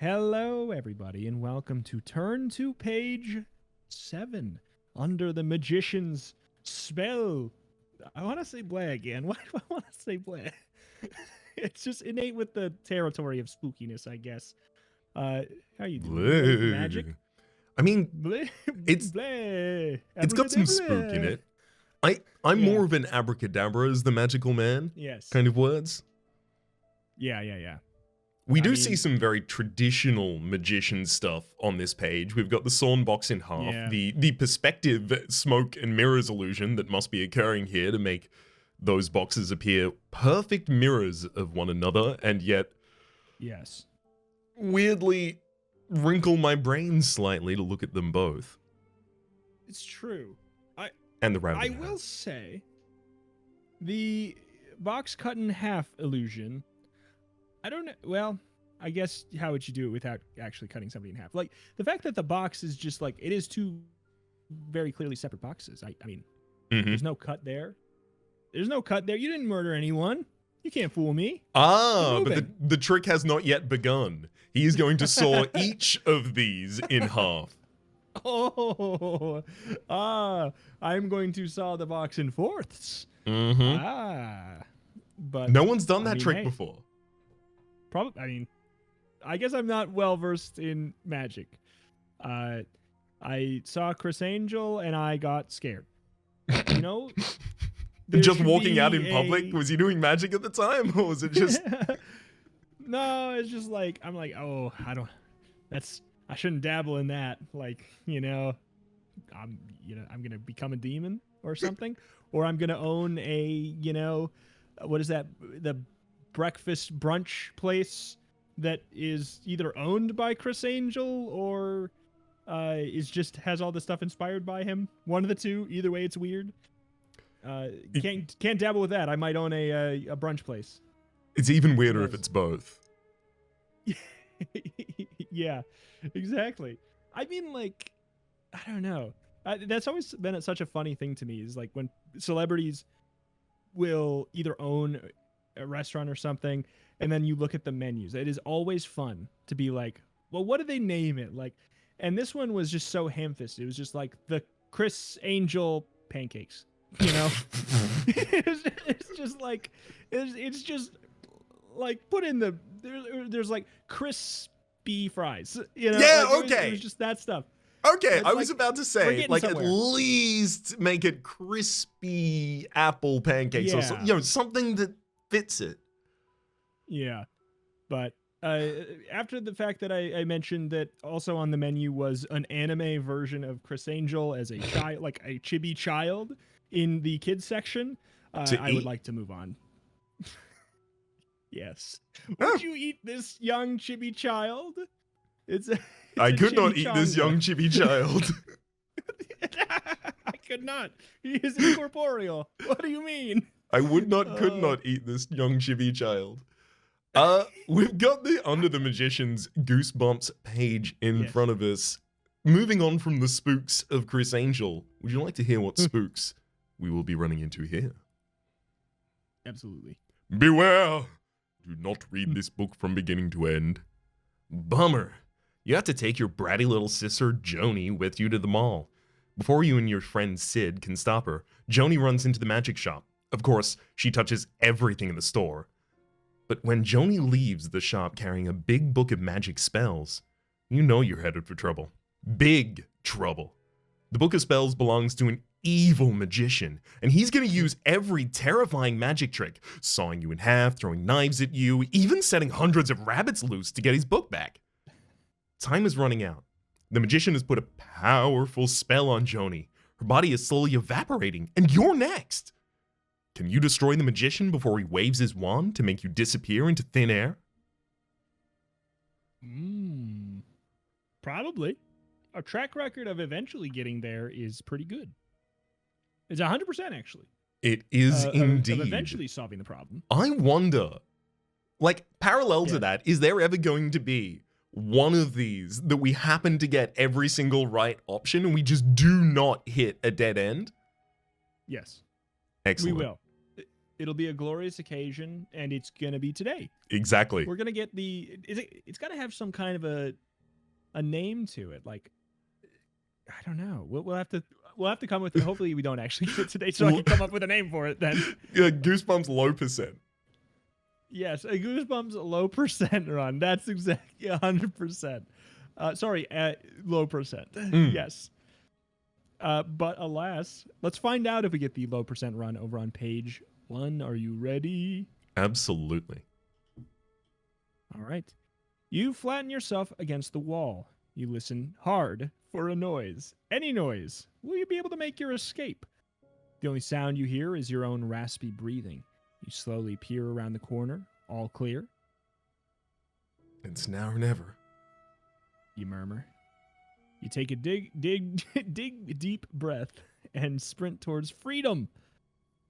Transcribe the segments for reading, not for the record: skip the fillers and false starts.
Hello, everybody, and welcome to Turn to Page 7, Under the Magician's Spell. I want to say bleh again. Why do I want to say bleh? It's just innate with the territory of spookiness, I guess. How you doing? Magic? I mean, Bleh, it's bleh. it's got some spook in it. I'm more of an abracadabra as the magical man kind of words. Yeah. We do see some very traditional magician stuff on this page. We've got the sawn box in half, the perspective, smoke, and mirrors illusion that must be occurring here to make those boxes appear perfect mirrors of one another, and yet weirdly wrinkle my brain slightly to look at them both. It's true. And the rabbit. I will say, the box cut in half illusion, I don't know. Well, I guess how would you do it without actually cutting somebody in half? Like, the fact that the box is just like, it is two very clearly separate boxes. I mean, there's no cut there. There's no cut there. You didn't murder anyone. You can't fool me. But the trick has not yet begun. He is going to saw each of these in half. I'm going to saw the box in fourths. But no one's done that trick before. Probably. I guess I'm not well versed in magic. I saw Chris Angel and I got scared. You know, just walking out in public. Was he doing magic at the time, or was it just? No, it's just like I'm like, oh, I shouldn't dabble in that. Like, I'm gonna become a demon or something, or I'm gonna own a, what is that? The breakfast brunch place that is either owned by Chris Angel or has all the stuff inspired by him. One of the two. Either way, it's weird. Can't dabble with that. I might own a brunch place. It's even weirder if it's both. Yeah, exactly. I mean, like, I don't know. That's always been such a funny thing to me, is like when celebrities will either own a restaurant or something, and then you look at the menus. It is always fun to be like, well, what do they name it? Like, and this one was just so ham-fisted. It was just like the Chris Angel pancakes, it's just like, it's just like put in the, there's like crispy fries, Yeah, like, okay. It was just that stuff. Okay, I was about to say, like, somewhere. At least make it crispy apple pancakes or something that fits it. Yeah, but after the fact that I mentioned that also on the menu was an anime version of Chris Angel as a child, like a chibi child in the kids section, I would like to move on. Yes. Would you eat this young chibi child? I could not eat this young chibi child. I could not. He is incorporeal. What do you mean? I could not eat this young chibi child. We've got the Under the Magician's Goosebumps page in front of us. Moving on from the spooks of Chris Angel, would you like to hear what spooks we will be running into here? Absolutely. Beware! Do not read this book from beginning to end. Bummer. You have to take your bratty little sister, Joni, with you to the mall. Before you and your friend Sid can stop her, Joni runs into the magic shop. Of course, she touches everything in the store. But when Joni leaves the shop carrying a big book of magic spells, you know you're headed for trouble. Big trouble. The book of spells belongs to an evil magician, and he's going to use every terrifying magic trick, sawing you in half, throwing knives at you, even setting hundreds of rabbits loose to get his book back. Time is running out. The magician has put a powerful spell on Joni. Her body is slowly evaporating, and you're next. Can you destroy the magician before he waves his wand to make you disappear into thin air? Probably. Our track record of eventually getting there is pretty good. It's 100% actually. It is indeed. Of eventually solving the problem. I wonder, like, parallel to that, is there ever going to be one of these that we happen to get every single right option and we just do not hit a dead end? Yes. Excellent. We will. It'll be a glorious occasion, and it's gonna be today. Exactly. We're gonna get the. It's gotta have some kind of a name to it. Like, I don't know. We'll have to come with. Hopefully, we don't actually get today, so I can come up with a name for it then. Goosebumps low percent. Yes, a Goosebumps low percent run. That's exactly 100%. Sorry, low percent. Yes. But alas, let's find out if we get the low percent run over on page 1. Are you ready? Absolutely. All right. You flatten yourself against the wall. You listen hard for a noise. Any noise. Will you be able to make your escape? The only sound you hear is your own raspy breathing. You slowly peer around the corner. All clear? It's now or never. You murmur. You take a deep breath and sprint towards freedom.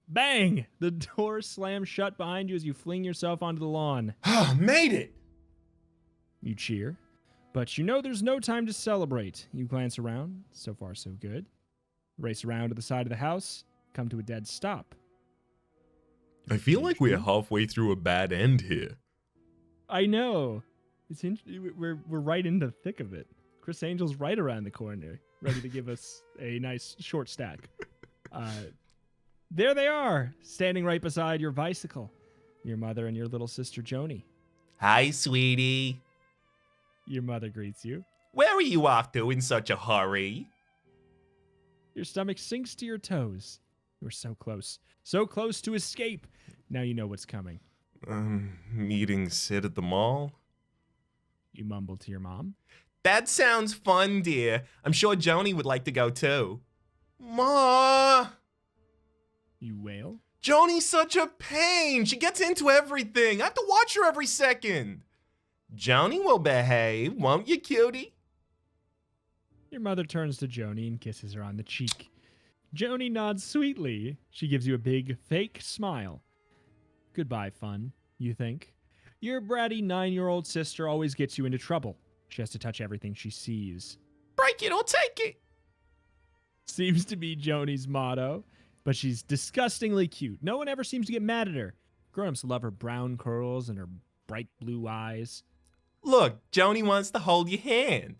Bang! The door slams shut behind you as you fling yourself onto the lawn. Oh, made it! You cheer, but you know there's no time to celebrate. You glance around. So far, so good. Race around to the side of the house. Come to a dead stop. I feel like we're halfway through a bad end here. I know. We're right in the thick of it. Chris Angel's right around the corner, ready to give us a nice short stack. There they are, standing right beside your bicycle. Your mother and your little sister Joni. Hi, sweetie. Your mother greets you. Where are you off to in such a hurry? Your stomach sinks to your toes. You were so close. So close to escape. Now you know what's coming. Meeting Sid at the mall? You mumble to your mom. That sounds fun, dear. I'm sure Joni would like to go too. Ma! You wail. Joni's such a pain. She gets into everything. I have to watch her every second. Joni will behave, won't you, cutie? Your mother turns to Joni and kisses her on the cheek. Joni nods sweetly. She gives you a big, fake smile. Goodbye, fun, you think. Your bratty 9-year-old sister always gets you into trouble. She has to touch everything she sees. Break it or take it. Seems to be Joni's motto, but she's disgustingly cute. No one ever seems to get mad at her. Grown-ups love her brown curls and her bright blue eyes. Look, Joni wants to hold your hand.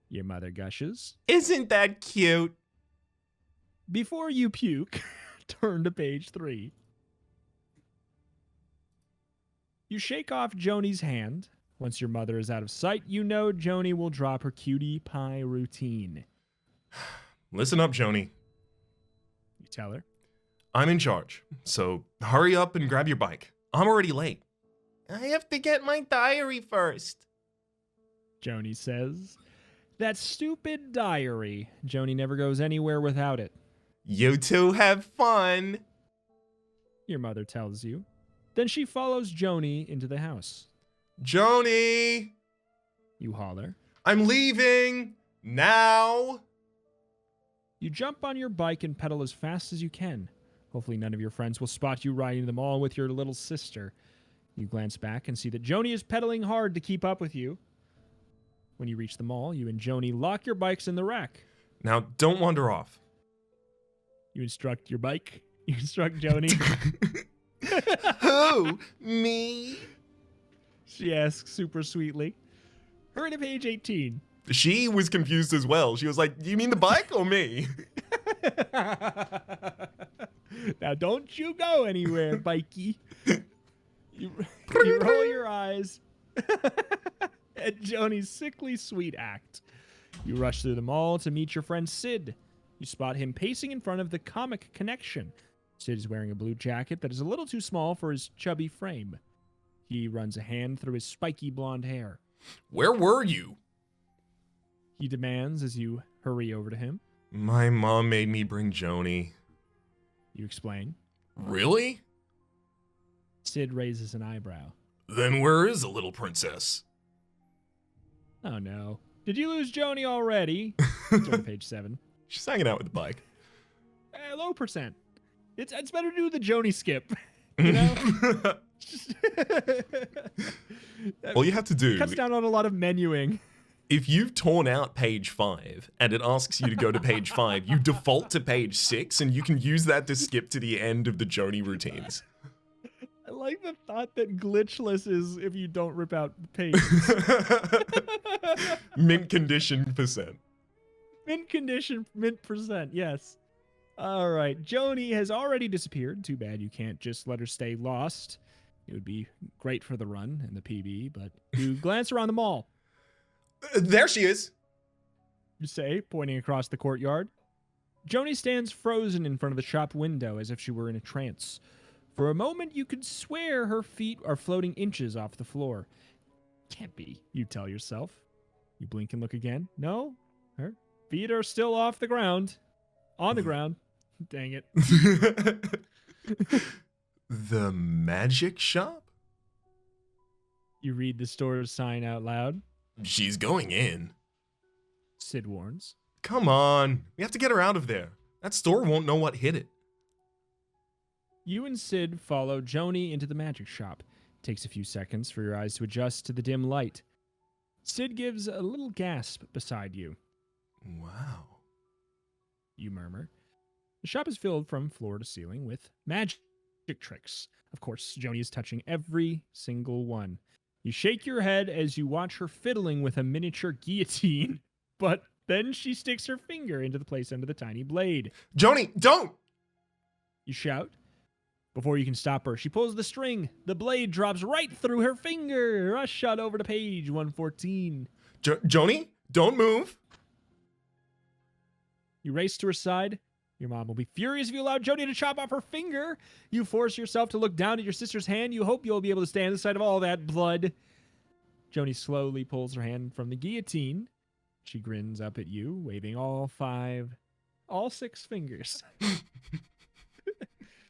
Your mother gushes. Isn't that cute? Before you puke, turn to page 3. You shake off Joni's hand. Once your mother is out of sight, you know Joni will drop her cutie pie routine. Listen up, Joni. You tell her. I'm in charge, so hurry up and grab your bike. I'm already late. I have to get my diary first, Joni says. That stupid diary. Joni never goes anywhere without it. You two have fun, Your mother tells you. Then she follows Joni into the house. Joni! You holler. I'm leaving now. You jump on your bike and pedal as fast as you can. Hopefully none of your friends will spot you riding the mall with your little sister. You glance back and see that Joni is pedaling hard to keep up with you. When you reach the mall, you and Joni lock your bikes in the rack. Now, don't wander off. You instruct your bike. You instruct Joni. Who? Me? She asks super sweetly. Hurry to page 18. She was confused as well. She was like, do you mean the bike or me? Now don't you go anywhere, bikey. You roll your eyes at Joni's sickly sweet act. You rush through the mall to meet your friend Sid. You spot him pacing in front of the Comic Connection. Sid is wearing a blue jacket that is a little too small for his chubby frame. He runs a hand through his spiky blonde hair. Where were you? He demands as you hurry over to him. My mom made me bring Joni. You explain. Really? Sid raises an eyebrow. Then where is the little princess? Oh no. Did you lose Joni already? Turn to page 7. She's hanging out with the bike. Low percent. It's better to do the Joni skip. You know? All you have to do... Cuts down on a lot of menuing. if you've torn out page 5 and it asks you to go to page 5, you default to page 6 and you can use that to skip to the end of the Joni routines. I like the thought that glitchless is if you don't rip out pages. Mint condition %. Mint condition, mint %, yes. All right, Joni has already disappeared. Too bad you can't just let her stay lost. It would be great for the run and the PB, but you glance around the mall. There she is. You say, pointing across the courtyard. Joni stands frozen in front of the shop window as if she were in a trance. For a moment, you could swear her feet are floating inches off the floor. Can't be, you tell yourself. You blink and look again. No, her feet are still off the ground. On the ground. Dang it. The magic shop? You read the store's sign out loud. She's going in. Sid warns. Come on. We have to get her out of there. That store won't know what hit it. You and Sid follow Joni into the magic shop. It takes a few seconds for your eyes to adjust to the dim light. Sid gives a little gasp beside you. Wow. You murmur. The shop is filled from floor to ceiling with magic tricks. Of course, Joni is touching every single one. You shake your head as you watch her fiddling with a miniature guillotine, but then she sticks her finger into the place under the tiny blade. Joni, don't! You shout. Before you can stop her, she pulls the string. The blade drops right through her finger. Rush shot over to page 114. Joni, don't move. You race to her side. Your mom will be furious if you allow Joni to chop off her finger. You force yourself to look down at your sister's hand. You hope you'll be able to stand the sight of all that blood. Joni slowly pulls her hand from the guillotine. She grins up at you, waving all 6 fingers.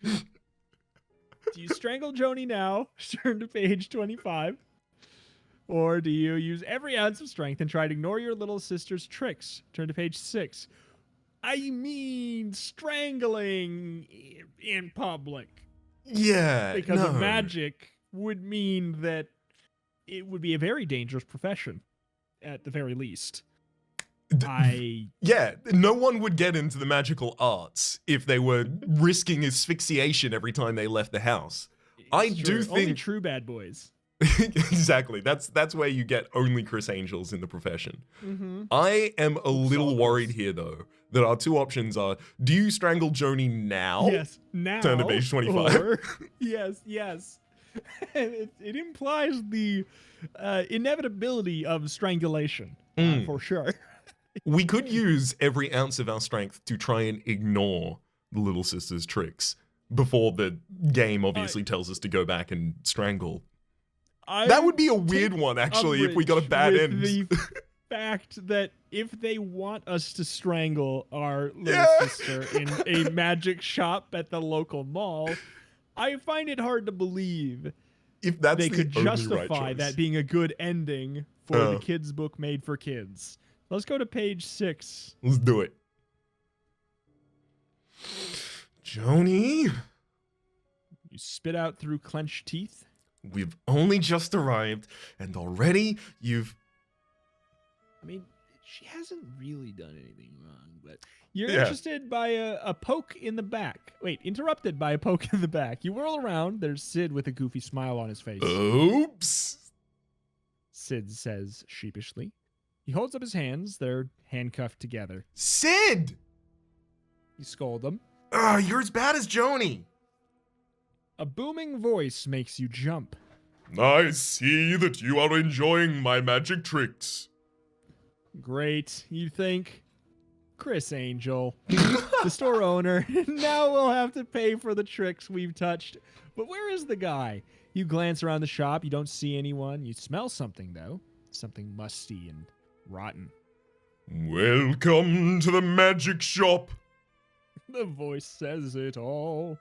Do you strangle Joni now? Turn to page 25. Or do you use every ounce of strength and try to ignore your little sister's tricks? Turn to page 6. I mean, strangling in public. Yeah, Because of magic would mean that it would be a very dangerous profession, at the very least. Yeah, no one would get into the magical arts if they were risking asphyxiation every time they left the house. I do think only true bad boys. Exactly. That's where you get only Chris Angels in the profession. Mm-hmm. I am a little worried here, though, that our two options are: do you strangle Joni now? Yes, now. Turn to page 25. Or, yes. It implies the inevitability of strangulation, for sure. We could use every ounce of our strength to try and ignore the little sister's tricks before the game obviously tells us to go back and strangle. That would be a weird one, actually, if we got a bad end. The fact that if they want us to strangle our little sister in a magic shop at the local mall, I find it hard to believe if that's they could justify right that being a good ending for the kids' book made for kids. Let's go to page 6. Let's do it. Joni? You spit out through clenched teeth. We've only just arrived, and already you've... I mean, she hasn't really done anything wrong, but you're interested by a poke in the back. Wait, interrupted by a poke in the back. You whirl around. There's Sid with a goofy smile on his face. Oops! Sid says sheepishly. He holds up his hands. They're handcuffed together. Sid! You scold him. You're as bad as Joni. A booming voice makes you jump. I see that you are enjoying my magic tricks. Great, you think? Chris Angel, the store owner. Now we'll have to pay for the tricks we've touched. But where is the guy? You glance around the shop. You don't see anyone. You smell something, though. Something musty and rotten. Welcome to the magic shop. The voice says it all.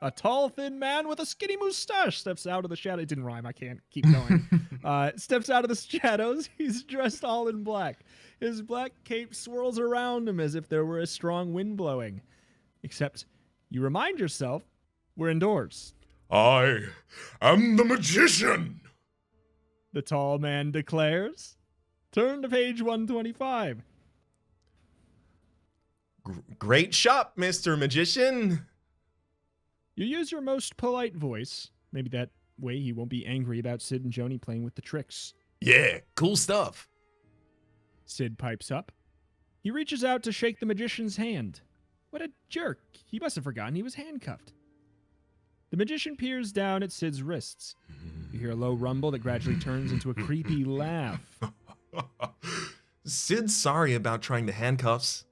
A tall, thin man with a skinny mustache steps out of the shadow. It didn't rhyme. I can't keep going. Steps out of the shadows. He's dressed all in black. His black cape swirls around him as if there were a strong wind blowing. Except you remind yourself we're indoors. I am the magician. The tall man declares. Turn to page 125. Great shop, Mr. Magician. You use your most polite voice. Maybe that way he won't be angry about Sid and Joni playing with the tricks. Yeah, cool stuff. Sid pipes up. He reaches out to shake the magician's hand. What a jerk. He must have forgotten he was handcuffed. The magician peers down at Sid's wrists. You hear a low rumble that gradually turns into a creepy laugh. Sid's sorry about trying the handcuffs.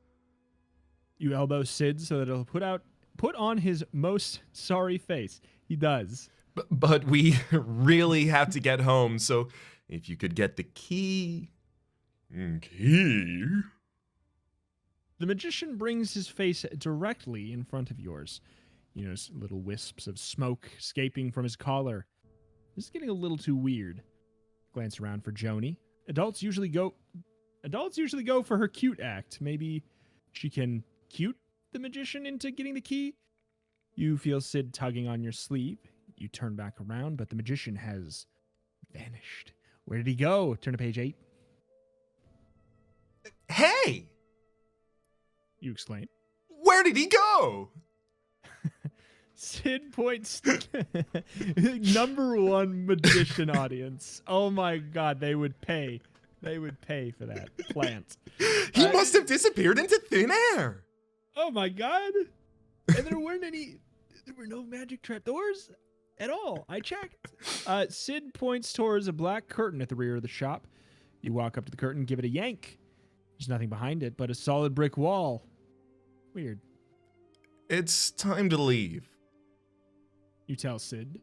You elbow Sid so that he'll put on his most sorry face. He does. But we really have to get home, so if you could get the key. Key? The magician brings his face directly in front of yours. You notice little wisps of smoke escaping from his collar. This is getting a little too weird. Glance around for Joni. Adults usually go for her cute act. Maybe she can cute the magician into getting the key. You feel Sid tugging on your sleeve. You turn back around, but the magician has vanished. Where did he go? Turn to page 8. Hey! You exclaim. Where did he go? Sid points number one magician audience. Oh my god, they would pay. They would pay for that plant. He must have disappeared into thin air. Oh my god. And there were no magic trapdoors at all. I checked. Sid points towards a black curtain at the rear of the shop. You walk up to the curtain, give it a yank. There's nothing behind it but a solid brick wall. Weird. It's time to leave. You tell Sid.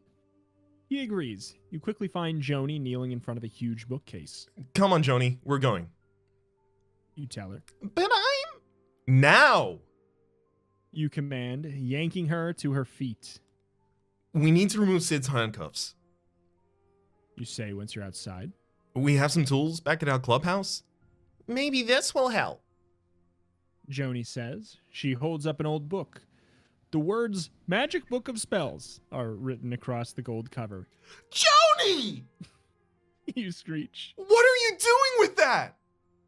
He agrees. You quickly find Joni kneeling in front of a huge bookcase. Come on, Joni, we're going. You tell her. But I'm... Now! You command, yanking her to her feet. We need to remove Sid's handcuffs. You say once you're outside. We have some tools back at our clubhouse. Maybe this will help. Joni says. She holds up an old book. The words Magic Book of Spells are written across the gold cover. Joni! You screech. What are you doing with that?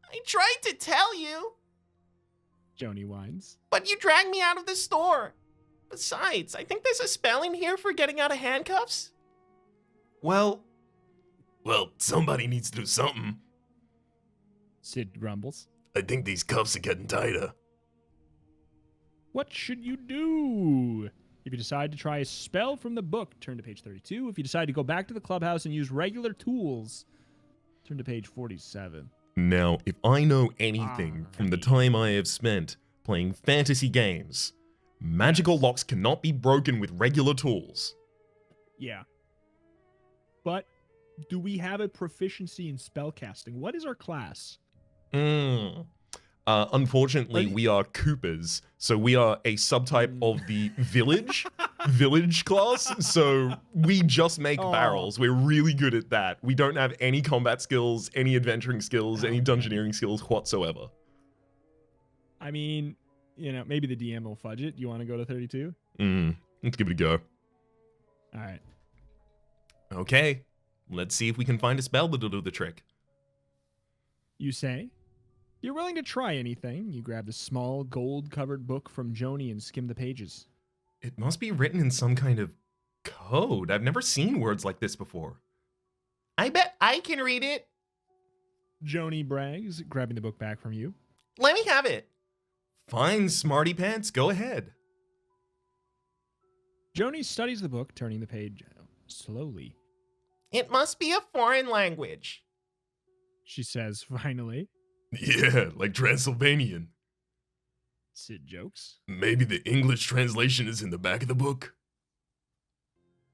I tried to tell you, Joni whines. but you dragged me out of the store. Besides, I think there's a spell in here for getting out of handcuffs. Well, somebody needs to do something. Sid grumbles. I think these cuffs are getting tighter. What should you do? If you decide to try a spell from the book, turn to page 32. If you decide to go back to the clubhouse and use regular tools, turn to page 47. Now, if I know anything from the time I have spent playing fantasy games, magical locks cannot be broken with regular tools. Yeah. But do we have a proficiency in spellcasting? What is our class? Unfortunately, we are Coopers, so we are a subtype of the village class, so we just make barrels. We're really good at that. We don't have any combat skills, any adventuring skills, any dungeoneering skills whatsoever. I mean, maybe the DM will fudge it. You want to go to 32? Let's give it a go. All right. Okay, let's see if we can find a spell that'll do the trick. You say? You're willing to try anything. You grab the small, gold-covered book from Joni and skim the pages. It must be written in some kind of code. I've never seen words like this before. I bet I can read it. Joni brags, grabbing the book back from you. Let me have it. Fine, smarty pants, go ahead. Joni studies the book, turning the page slowly. It must be a foreign language, She says, finally. Yeah, like Transylvanian. Sid jokes. Maybe the English translation is in the back of the book.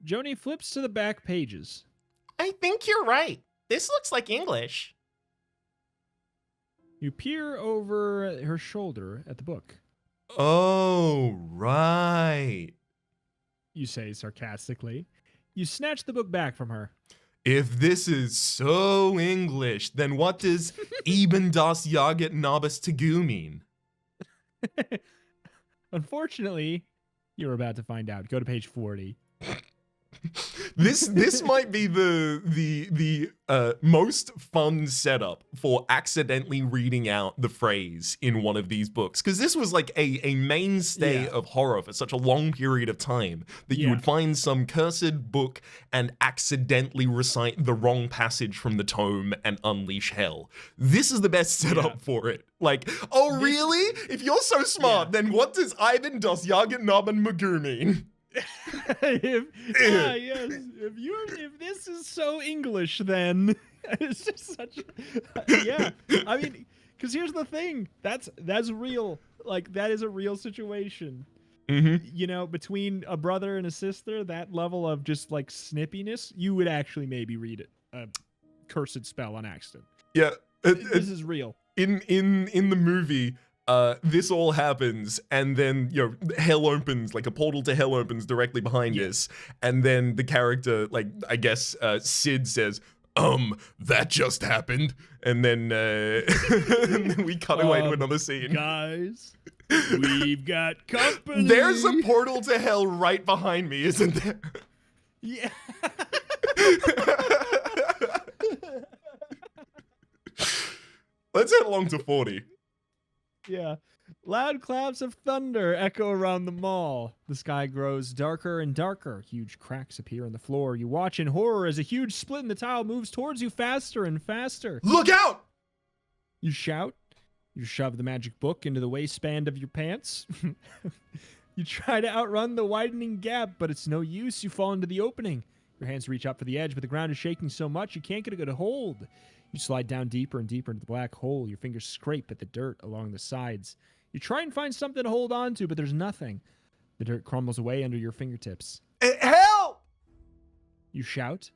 Joni flips to the back pages. I think you're right. This looks like English. You peer over her shoulder at the book. Oh, right. You say sarcastically. You snatch the book back from her. If this is so English, then what does Eben das Jaget Nabas Tagu mean? Unfortunately, you're about to find out. Go to page 40. This might be the most fun setup for accidentally reading out the phrase in one of these books, because this was like a mainstay of horror for such a long period of time that you would find some cursed book and accidentally recite the wrong passage from the tome and unleash hell. This is the best setup for it. Like, oh really? If you're so smart, then what does Ivan das Jagen Naben Magoo mean? If this is so English, then it's just such I mean, because here's the thing, that's real. Like, that is a real situation. You know, between a brother and a sister, that level of just like snippiness, you would actually maybe read a cursed spell on accident. This is real. In the movie, this all happens, and then, you know, hell opens, like a portal to hell opens directly behind us, and then the character, like, I guess Sid says, that just happened, and then, and then we cut away to another scene. Guys, we've got company. There's a portal to hell right behind me, isn't there? Yeah. Let's head along to 40. Yeah. Loud claps of thunder echo around the mall. The sky grows darker and darker. Huge cracks appear in the floor. You watch in horror as a huge split in the tile moves towards you faster and faster. Look out! You shout. You shove the magic book into the waistband of your pants. You try to outrun the widening gap, but it's no use. You fall into the opening. Your hands reach up for the edge, but the ground is shaking so much you can't get a good hold. You slide down deeper and deeper into the black hole. Your fingers scrape at the dirt along the sides. You try and find something to hold on to, but there's nothing. The dirt crumbles away under your fingertips. Help! You shout,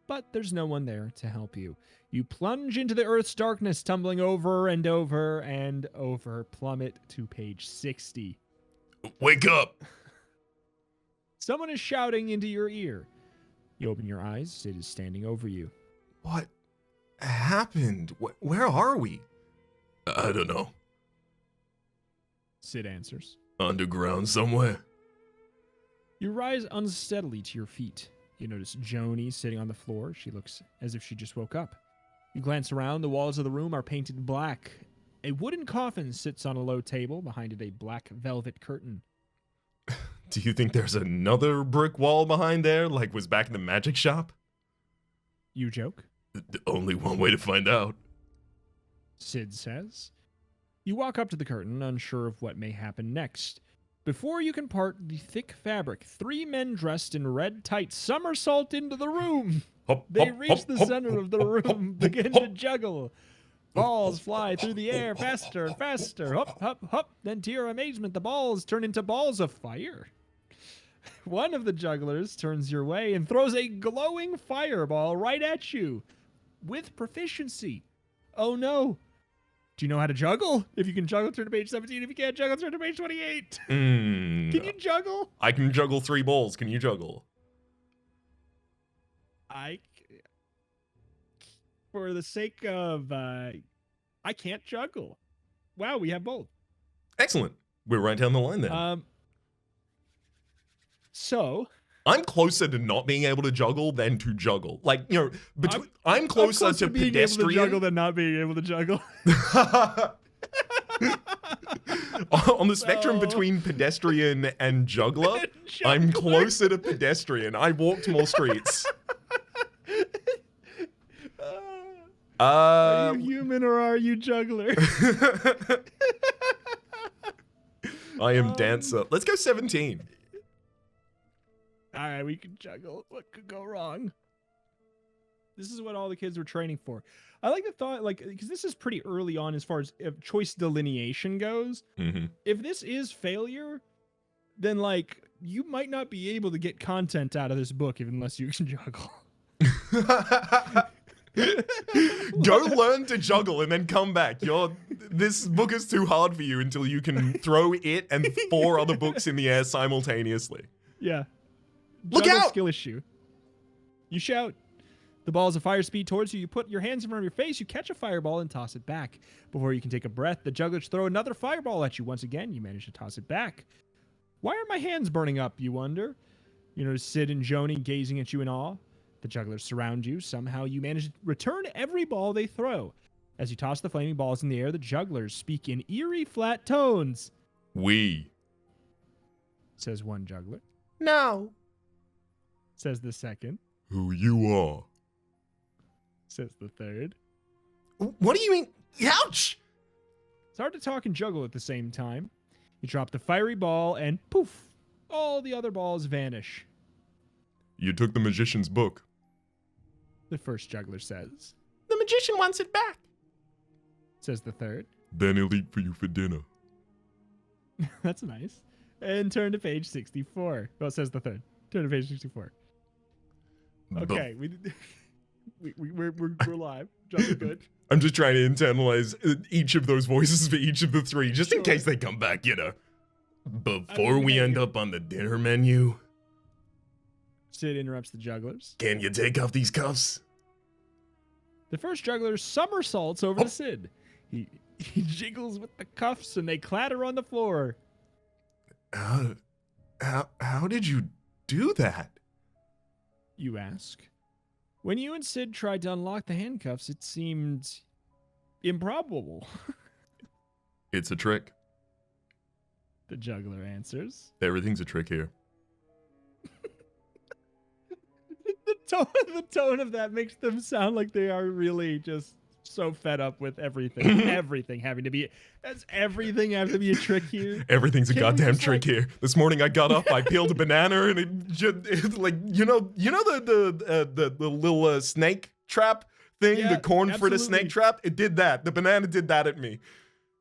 but there's no one there to help you. You plunge into the earth's darkness, tumbling over and over and over. Plummet to page 60. Wake up! Someone is shouting into your ear. You open your eyes. Sid is standing over you. What happened? Where are we? I don't know. Sid answers. Underground somewhere. You rise unsteadily to your feet. You notice Joni sitting on the floor. She looks as if she just woke up. You glance around. The walls of the room are painted black. A wooden coffin sits on a low table. Behind it, a black velvet curtain. Do you think there's another brick wall behind there, like was back in the magic shop? You joke. Only one way to find out. Sid says. You walk up to the curtain, unsure of what may happen next. Before you can part the thick fabric, 3 men dressed in red tights somersault into the room. They reach the center of the room, begin to juggle. Balls fly through the air faster and faster. Hop, hop, hop. Then to your amazement, the balls turn into balls of fire. One of the jugglers turns your way and throws a glowing fireball right at you. With proficiency. Oh no. Do you know how to juggle? If you can juggle, turn to page 17. If you can't juggle, turn to page 28. Can you juggle? I can juggle 3 balls. Can you juggle? For the sake of, I can't juggle. Wow, we have both. Excellent. We're right down the line then. So I'm closer to not being able to juggle than to juggle. Like, you know, I'm closer to being pedestrian. Able to juggle than not being able to juggle. On the spectrum between pedestrian and juggler, I'm closer to pedestrian. I walked more streets. Are you human or are you juggler? I am dancer. Let's go 17. All right, we can juggle. What could go wrong? This is what all the kids were training for. I like the thought, like, because this is pretty early on as far as choice delineation goes. Mm-hmm. If this is failure, then, like, you might not be able to get content out of this book unless you can juggle. Go learn to juggle and then come back. This book is too hard for you until you can throw it and 4 other books in the air simultaneously. Yeah. Look Juggle out! Skill issue. You shout. The ball is a fire speed towards you. You put your hands in front of your face. You catch a fireball and toss it back. Before you can take a breath, the jugglers throw another fireball at you. Once again, you manage to toss it back. Why are my hands burning up, you wonder? You notice Sid and Joni gazing at you in awe. The jugglers surround you. Somehow you manage to return every ball they throw. As you toss the flaming balls in the air, the jugglers speak in eerie, flat tones. We. Says one juggler. No. Says the second. Who you are. Says the third. What do you mean? Ouch! It's hard to talk and juggle at the same time. You drop the fiery ball and poof, all the other balls vanish. You took the magician's book. The first juggler says. The magician wants it back. Says the third. Then he'll eat for you for dinner. That's nice. And turn to page 64. Well, it says the third. Turn to page 64. Okay, we're live. Jumping good. I'm just trying to internalize each of those voices for each of the three, just in case they come back, you know. Before we end up on the dinner menu, Sid interrupts the jugglers. can you take off these cuffs? The first juggler somersaults over to Sid. He jiggles with the cuffs and they clatter on the floor. How did you do that? You ask. When you and Sid tried to unlock the handcuffs, it seemed improbable. It's a trick. The juggler answers. Everything's a trick here. The tone of that makes them sound like they are really just so fed up with everything. Everything having to be... Does everything have to be a trick here? Everything's a Can we goddamn just, trick here. This morning I got up, I peeled a banana, and it like you know the little snake trap thing, Yeah, the corn fritter absolutely. snake trap. It did that. The banana did that at me.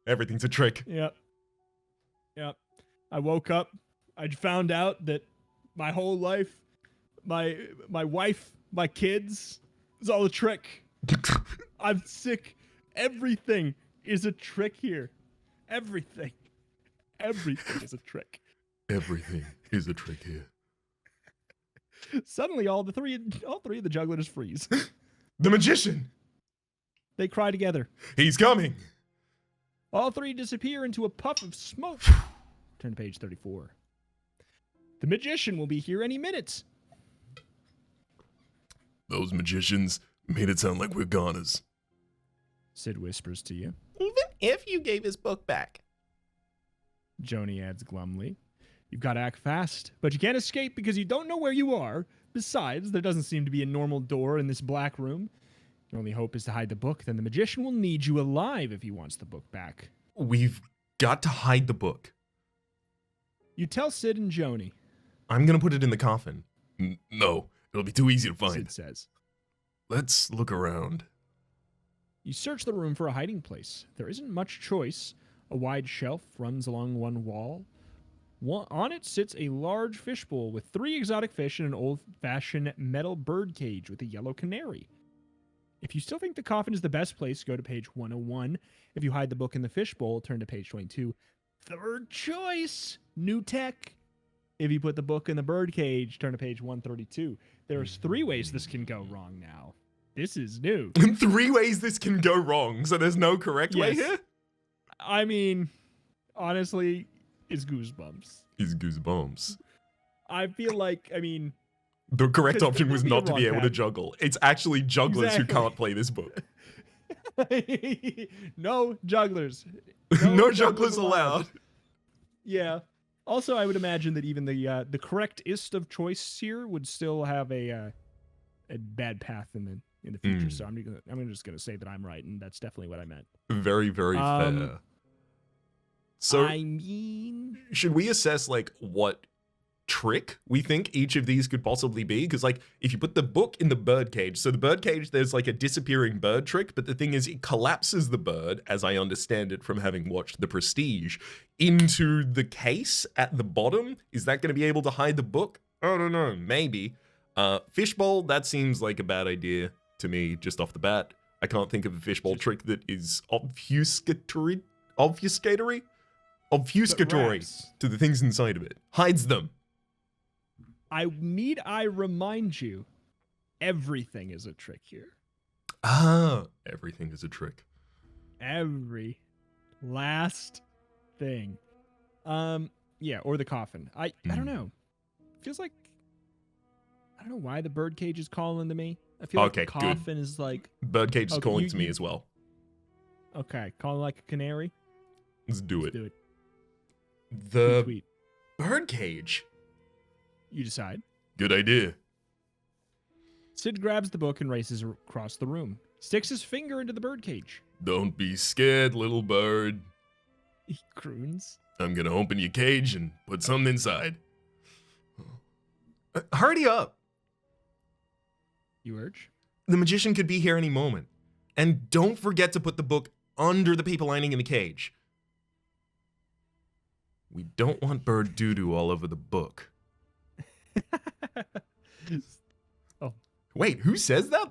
Everything's a trick. Yep. I woke up. I found out that my whole life, my wife, my kids, is all a trick. I'm sick. Everything is a trick here. Everything is a trick. Everything is a trick here. Suddenly, all three of the jugglers freeze. The magician. They cry together. He's coming. All three disappear into a puff of smoke. Turn to page 34. The magician will be here any minute. Those magicians made it sound like we're goners. Sid whispers to you. Even if you gave his book back. Joni adds glumly. You've got to act fast, but you can't escape because you don't know where you are. Besides, there doesn't seem to be a normal door in this black room. Your only hope is to hide the book, then the magician will need you alive if he wants the book back. We've got to hide the book. You tell Sid and Joni. I'm gonna put it in the coffin. No, it'll be too easy to find. Sid says. Let's look around. You search the room for a hiding place. There isn't much choice. A wide shelf runs along one wall. On it sits a large fishbowl with 3 exotic fish and an old-fashioned metal bird cage with a yellow canary. If you still think the coffin is the best place, go to page 101. If you hide the book in the fishbowl, turn to page 22. Third choice, new tech. If you put the book in the bird cage, turn to page 132. There's 3 ways this can go wrong now. This is new. 3 ways this can go wrong, so there's no correct way Yes. here? I mean, honestly, it's Goosebumps. Is Goosebumps. I feel like, The correct Because option there was could be a not to be wrong able to path. juggle. It's actually jugglers Exactly. who can't play this book. no jugglers. No jugglers allowed. Yeah. Also, I would imagine that even the correctest of choice here would still have a bad path in the future. So I'm just gonna say that I'm right, and that's definitely what I meant. Very, very fair. So, I mean, should we assess, like, what trick we think each of these could possibly be? Because, like, if you put the book in the bird cage, so the bird cage, there's, like, a disappearing bird trick, but the thing is, it collapses the bird, as I understand it from having watched The Prestige, into the case at the bottom. Is that going to be able to hide the book? I don't know, maybe. Fishbowl, that seems like a bad idea to me, just off the bat. I can't think of a fishbowl trick that is obfuscatory Rhaps. to the things inside of it. Hides them. I remind you, everything is a trick here. Ah, everything is a trick. Every last thing. Yeah, or the coffin. I don't know. Feels like I don't know why the birdcage is calling to me. I feel like Okay, the good. coffin is like, Birdcage is Okay, calling you- to me you- as well. okay, calling like a canary. Let's do Let's it. do it. The Tweet. birdcage. You decide. Good idea. Sid grabs the book and races across the room. Sticks his finger into the birdcage. Don't be scared, little bird. He croons. I'm gonna open your cage and put something inside. Hurry up. You urge. The magician could be here any moment. And don't forget to put the book under the paper lining in the cage. We don't want bird doo-doo all over the book. Wait, who says that?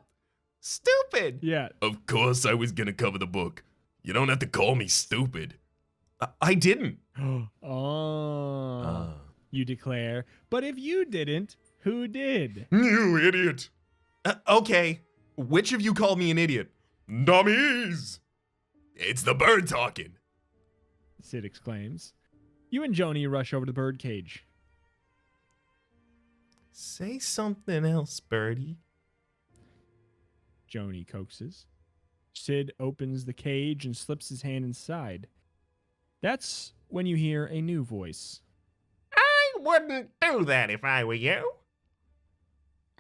Stupid. Yeah. Of course I was gonna cover the book. You don't have to call me stupid. I didn't. Oh. You declare. But if you didn't, who did? You idiot. Okay, which of you called me an idiot? Dummies. It's the bird talking. Sid exclaims. You and Joni rush over to the birdcage. Say something else, Birdie. Joni coaxes. Sid opens the cage and slips his hand inside. That's when you hear a new voice. I wouldn't do that if I were you.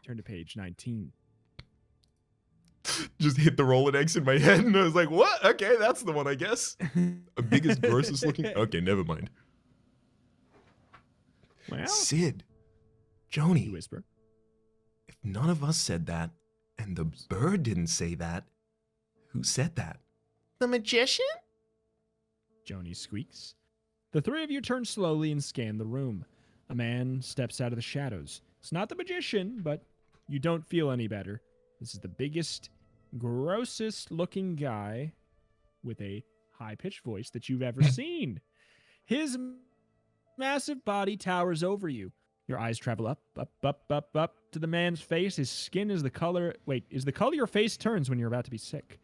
Turn to page 19. Just hit the Rolodex in my head and I was like, what? Okay, that's the one, I guess. Biggest, grossest looking. Okay, never mind. Well, Sid, you Joni, whisper. if none of us said that and the bird didn't say that, who said that? The magician? Joni squeaks. The three of you turn slowly and scan the room. A man steps out of the shadows. It's not the magician, but you don't feel any better. This is the biggest, grossest looking guy with a high-pitched voice that you've ever seen. His massive body towers over you. Your eyes travel up to the man's face. His skin is the color... Wait, is the color your face turns when you're about to be sick.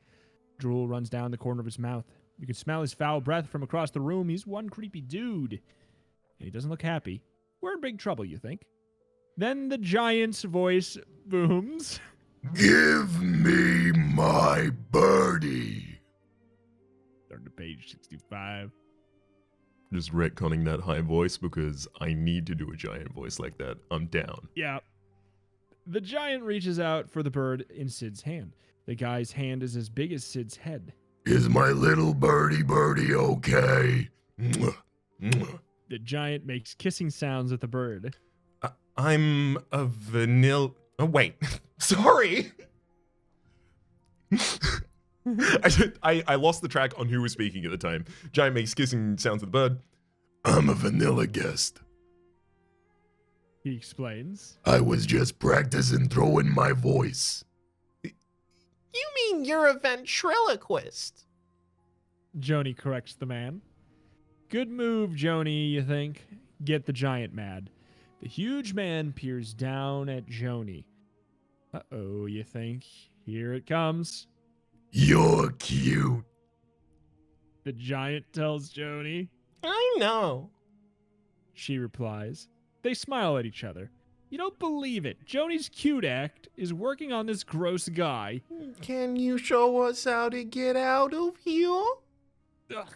Drool runs down the corner of his mouth. You can smell his foul breath from across the room. He's one creepy dude. And he doesn't look happy. We're in big trouble, you think? Then the giant's voice booms. Give me my birdie. Turn to page 65. Just retconning that high voice because I need to do a giant voice like that. I'm down. Yeah. The giant reaches out for the bird in Sid's hand. The guy's hand is as big as Sid's head. Is my little birdie okay? Mwah, mwah. The giant makes kissing sounds at the bird. I'm a vanilla. Oh, wait. Sorry. I lost the track on who was speaking at the time. Giant makes kissing sounds at the bird. I'm a vanilla guest. He explains. I was just practicing throwing my voice. You mean you're a ventriloquist? Joni corrects the man. Good move, Joni, you think? Get the giant mad. The huge man peers down at Joni. Uh-oh, you think? Here it comes. You're cute. The giant tells Joni. I know. She replies. They smile at each other. You don't believe it. Joni's cute act is working on this gross guy. Can you show us how to get out of here? Ugh.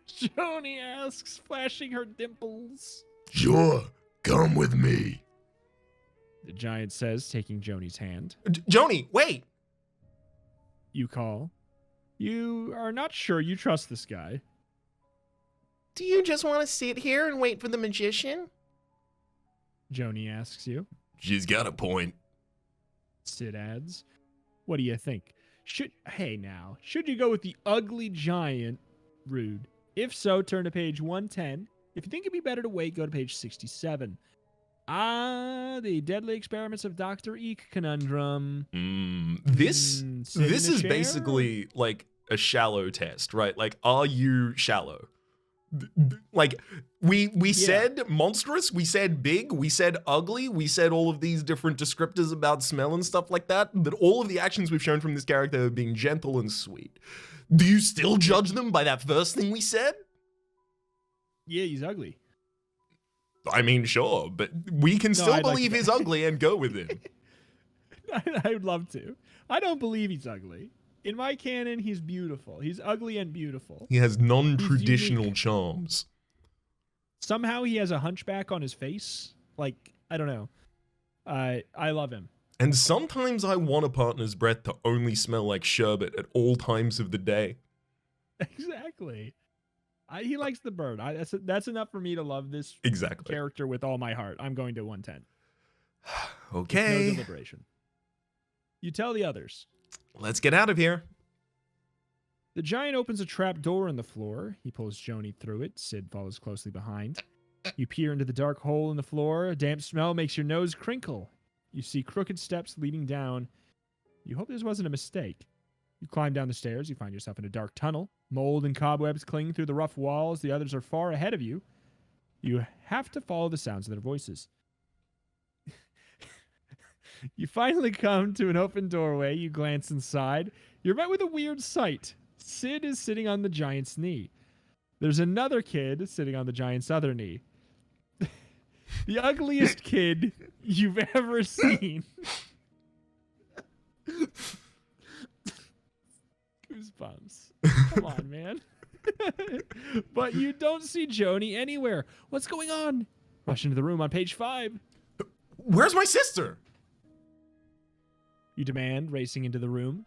Joni asks, flashing her dimples. Sure, come with me. The giant says, taking Joni's hand. Joni, wait. You call. You are not sure you trust this guy. Do you just want to sit here and wait for the magician? Joni asks you. She's got a point. Sid adds. What do you think? Should you go with the ugly giant? Rude. If so, turn to page 110. If you think it'd be better to wait, go to page 67. The deadly experiments of Dr. Eek conundrum. This Sit in this the is chair? basically like a shallow test, right? Like, are you shallow? Like, we said monstrous, we said big, we said ugly, we said all of these different descriptors about smell and stuff like that, but all of the actions we've shown from this character are being gentle and sweet. Do you still judge them by that first thing we said? Yeah, he's ugly. I mean, sure, but we can still I'd like believe to- he's ugly and go with him. I would love to. I don't believe he's ugly. In my canon, he's beautiful. He's ugly and beautiful. He has non-traditional unique. charms. Somehow he has a hunchback on his face. Like, I don't know. I love him. And sometimes I want a partner's breath to only smell like sherbet at all times of the day. Exactly. He likes the bird. That's enough for me to love this Exactly. character with all my heart. I'm going to 110. Okay. No deliberation. You tell the others. Let's get out of here. The giant opens a trap door in the floor. He pulls Joni through it. Sid follows closely behind. You peer into the dark hole in the floor. A damp smell makes your nose crinkle. You see crooked steps leading down. You hope this wasn't a mistake. You climb down the stairs. You find yourself in a dark tunnel. Mold and cobwebs cling through the rough walls. The others are far ahead of you. You have to follow the sounds of their voices. You finally come to an open doorway. You glance inside. You're met with a weird sight. Sid is sitting on the giant's knee. There's another kid sitting on the giant's other knee. The ugliest kid you've ever seen. Goosebumps. Come on, man. But you don't see Joni anywhere. What's going on? Rush into the room on page 5. Where's my sister? You demand, racing into the room.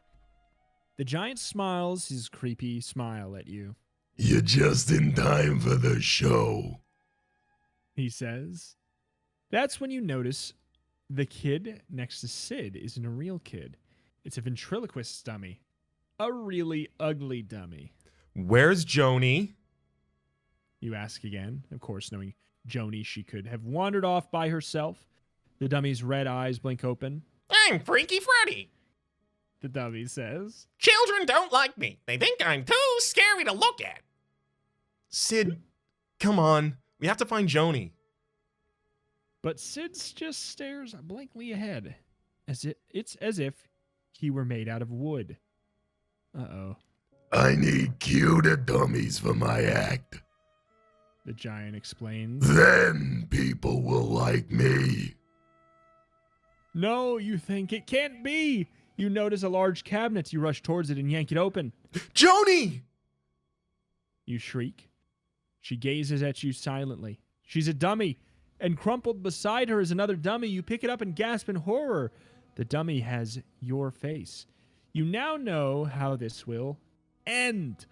The giant smiles his creepy smile at you. You're just in time for the show. He says. That's when you notice the kid next to Sid isn't a real kid. It's a ventriloquist dummy. A really ugly dummy. Where's Joni? You ask again, of course, knowing Joni, she could have wandered off by herself. The dummy's red eyes blink open. I'm Freaky Freddy. The dummy says. Children don't like me. They think I'm too scary to look at. Sid, come on. We have to find Joni. But Sid just stares blankly ahead. It's as if he were made out of wood. Uh-oh. I need cuter dummies for my act. The giant explains. Then people will like me. No, you think it can't be. You notice a large cabinet. You rush towards it and yank it open. Joni! You shriek. She gazes at you silently. She's a dummy, and crumpled beside her is another dummy. You pick it up and gasp in horror. The dummy has your face. You now know how this will end.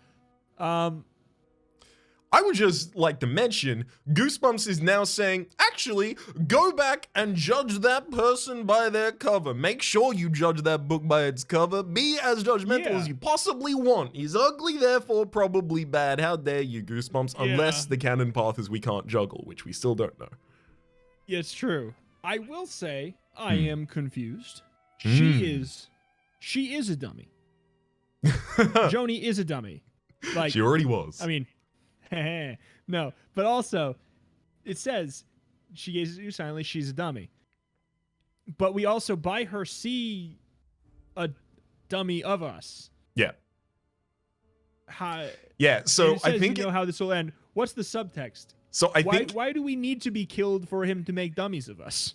I would just like to mention, Goosebumps is now saying, actually, go back and judge that person by their cover. Make sure you judge that book by its cover. Be as judgmental Yeah. as you possibly want. He's ugly, therefore probably bad. How dare you, Goosebumps? Yeah. Unless the canon path is we can't juggle, which we still don't know. It's true. I will say I am confused. Hmm. She is a dummy. Joni is a dummy. Like, She already was. I mean, no, but also it says she gazes at you silently. She's a dummy, but we also by her see a dummy of us. yeah. How, Yeah, so it I says think you know how this will end. What's the subtext? I Why think why do we need to be killed for him to make dummies of us?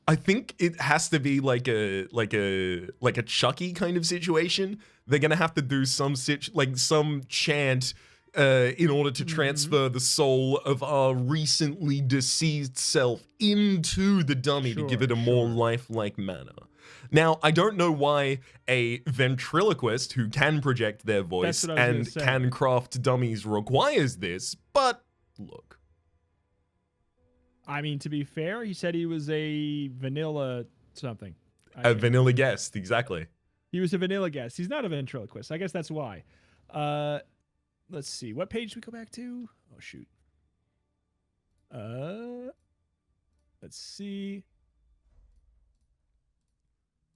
I think it has to be like a Chucky kind of situation. They're gonna have to do some some chant in order to transfer the soul of our recently deceased self into the dummy to give it a more lifelike manner. Now, I don't know why a ventriloquist who can project their voice what I was gonna and say. can craft dummies requires this, but look. I mean, to be fair, he said he was a vanilla something. A vanilla guest, exactly. He was a vanilla guest. He's not a ventriloquist. I guess that's why. Let's see. What page do we go back to? Oh, shoot. Let's see.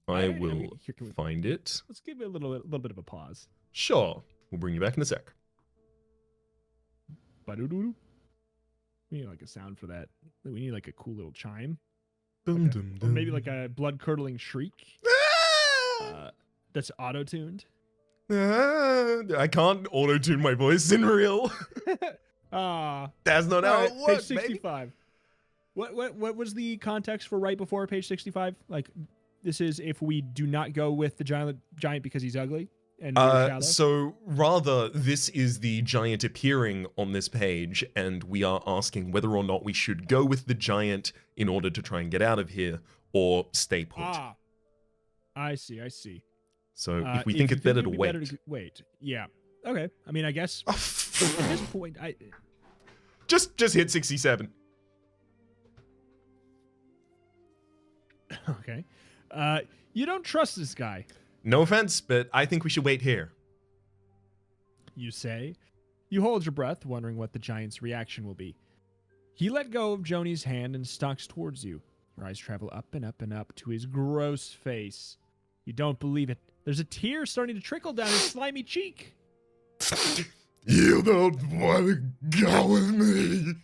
I Alright, will here, can we- find it. Let's give it a little bit of a pause. Sure. We'll bring you back in a sec. Ba-doo-doo-doo. We need like a sound for that. We need like a cool little chime. Dum, Like dum, or maybe dum. like a blood-curdling shriek that's auto-tuned. I can't auto-tune my voice in real. Ah. That's not how Alright, it works, page baby. 65. What was the context for right before page 65? Like, this is if we do not go with the giant because he's ugly and we're shallow? So rather, this is the giant appearing on this page, and we are asking whether or not we should go with the giant in order to try and get out of here, or stay put. Ah, I see. So if we think it's better to wait. Wait. Yeah. Okay. I mean, I guess at this point, Just hit 67. Okay. You don't trust this guy, No offense, but I think we should wait here. you say. You hold your breath, wondering what the giant's reaction will be. He let go of Joni's hand and stalks towards you. Your eyes travel up and up and up to his gross face. You don't believe it. There's a tear starting to trickle down his slimy cheek. You don't want to go with me.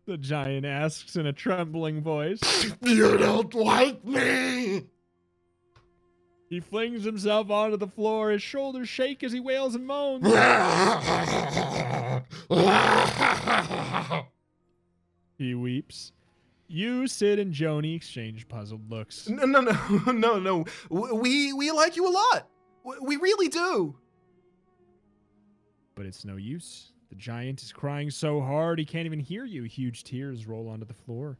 The giant asks in a trembling voice. You don't like me. He flings himself onto the floor. His shoulders shake as he wails and moans. He weeps. You, Sid, and Joni exchange puzzled looks. No. We like you a lot. We really do. But it's no use. The giant is crying so hard he can't even hear you. Huge tears roll onto the floor.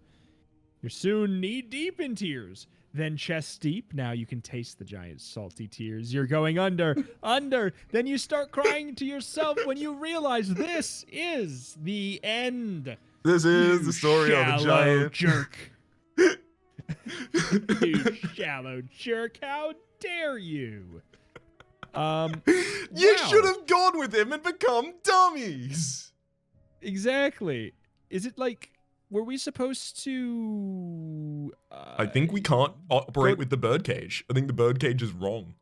You're soon knee-deep in tears. Then chest-deep. Now you can taste the giant's salty tears. You're going under. Then you start crying to yourself when you realize this is the end. This is the story of the Shallow giant. jerk. You shallow jerk. How dare you? You Wow. should have gone with him and become dummies. Exactly. Is it like, were we supposed to... I think we can't operate with the birdcage. I think the birdcage is wrong.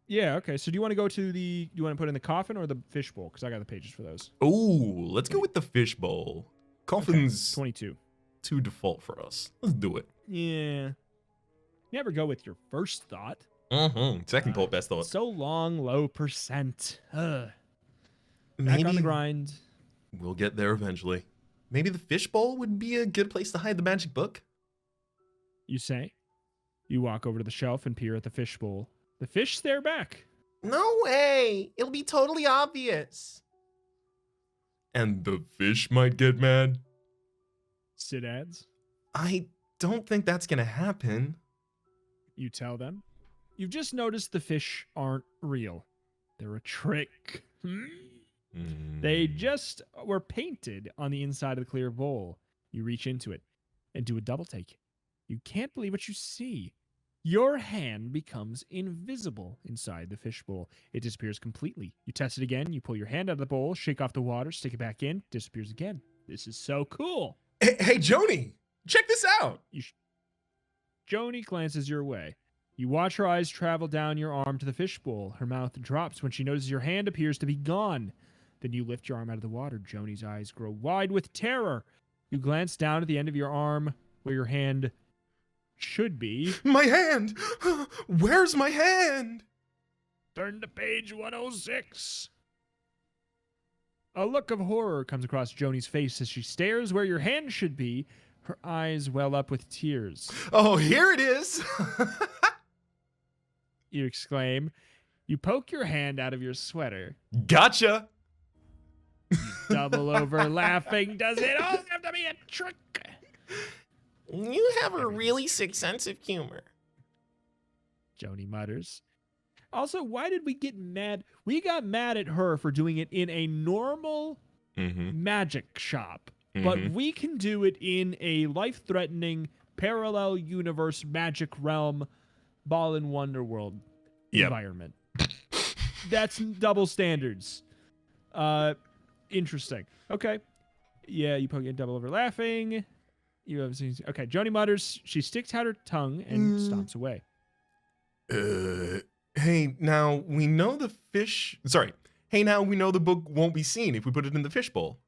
Yeah, okay. So do you want to go to the... You want to put in the coffin or the fishbowl? Because I got the pages for those. Ooh, let's go with the fishbowl. Coffin's 22. too default for us. Let's do it. Yeah. Never go with your first thought. Second thought, best thought. So long, low percent. Back on the Maybe grind. we'll get there eventually. Maybe the fishbowl would be a good place to hide the magic book. You say. You walk over to the shelf and peer at the fishbowl. The fish stare back. No way. It'll be totally obvious. And the fish might get mad. Sid adds. I don't think that's gonna happen. You tell them. You've just noticed the fish aren't real. They're a trick. They just were painted on the inside of the clear bowl. You reach into it and do a double take. You can't believe what you see. Your hand becomes invisible inside the fishbowl. It disappears completely. You test it again. You pull your hand out of the bowl, shake off the water, stick it back in, disappears again. This is so cool. Hey, Joni, check this out. Joni glances your way. You watch her eyes travel down your arm to the fishbowl. Her mouth drops when she notices your hand appears to be gone. Then you lift your arm out of the water. Joni's eyes grow wide with terror. You glance down at the end of your arm where your hand should be. My hand! Where's my hand? Turn to page 106. A look of horror comes across Joni's face as she stares where your hand should be. Her eyes well up with tears. Oh, here it is. You exclaim. You poke your hand out of your sweater. Gotcha. Double over laughing. Does it all have to be a trick? You have a really sick sense of humor. Joni mutters. Also, why did we get mad? We got mad at her for doing it in a normal magic shop. But we can do it in a life-threatening parallel universe magic realm Ball and Wonder World environment. That's double standards. Interesting. Okay. Yeah, you poke it double over laughing. You have seen. Okay, Joni mutters. She sticks out her tongue and stomps away. Hey, now we know the fish. Sorry. Hey, now we know the book won't be seen if we put it in the fishbowl.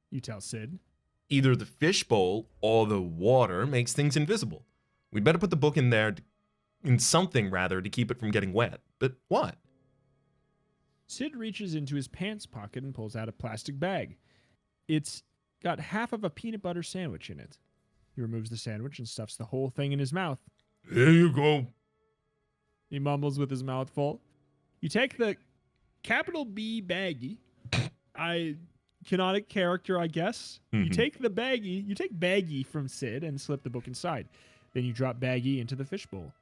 You tell Sid. Either the fishbowl or the water makes things invisible. We'd better put the book in there, in something rather, to keep it from getting wet. But what? Sid reaches into his pants pocket and pulls out a plastic bag. It's got half of a peanut butter sandwich in it. He removes the sandwich and stuffs the whole thing in his mouth. Here you go. He mumbles with his mouth full. You take the capital B baggie. Canonic character, I guess. You Mhm. take the baggie. You take baggie from Sid and slip the book inside. Then you drop baggie into the fishbowl.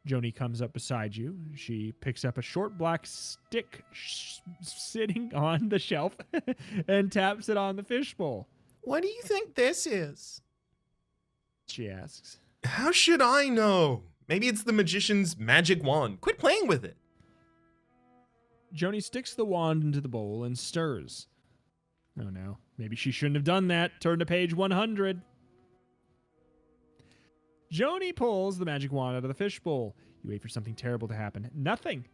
Joni comes up beside you. She picks up a short black stick sitting on the shelf and taps it on the fishbowl. What do you think this is? She asks. How should I know? Maybe it's the magician's magic wand. Quit playing with it. Joni sticks the wand into the bowl and stirs. Oh no, maybe she shouldn't have done that. Turn to page 100. Joni pulls the magic wand out of the fishbowl. You wait for something terrible to happen. Nothing.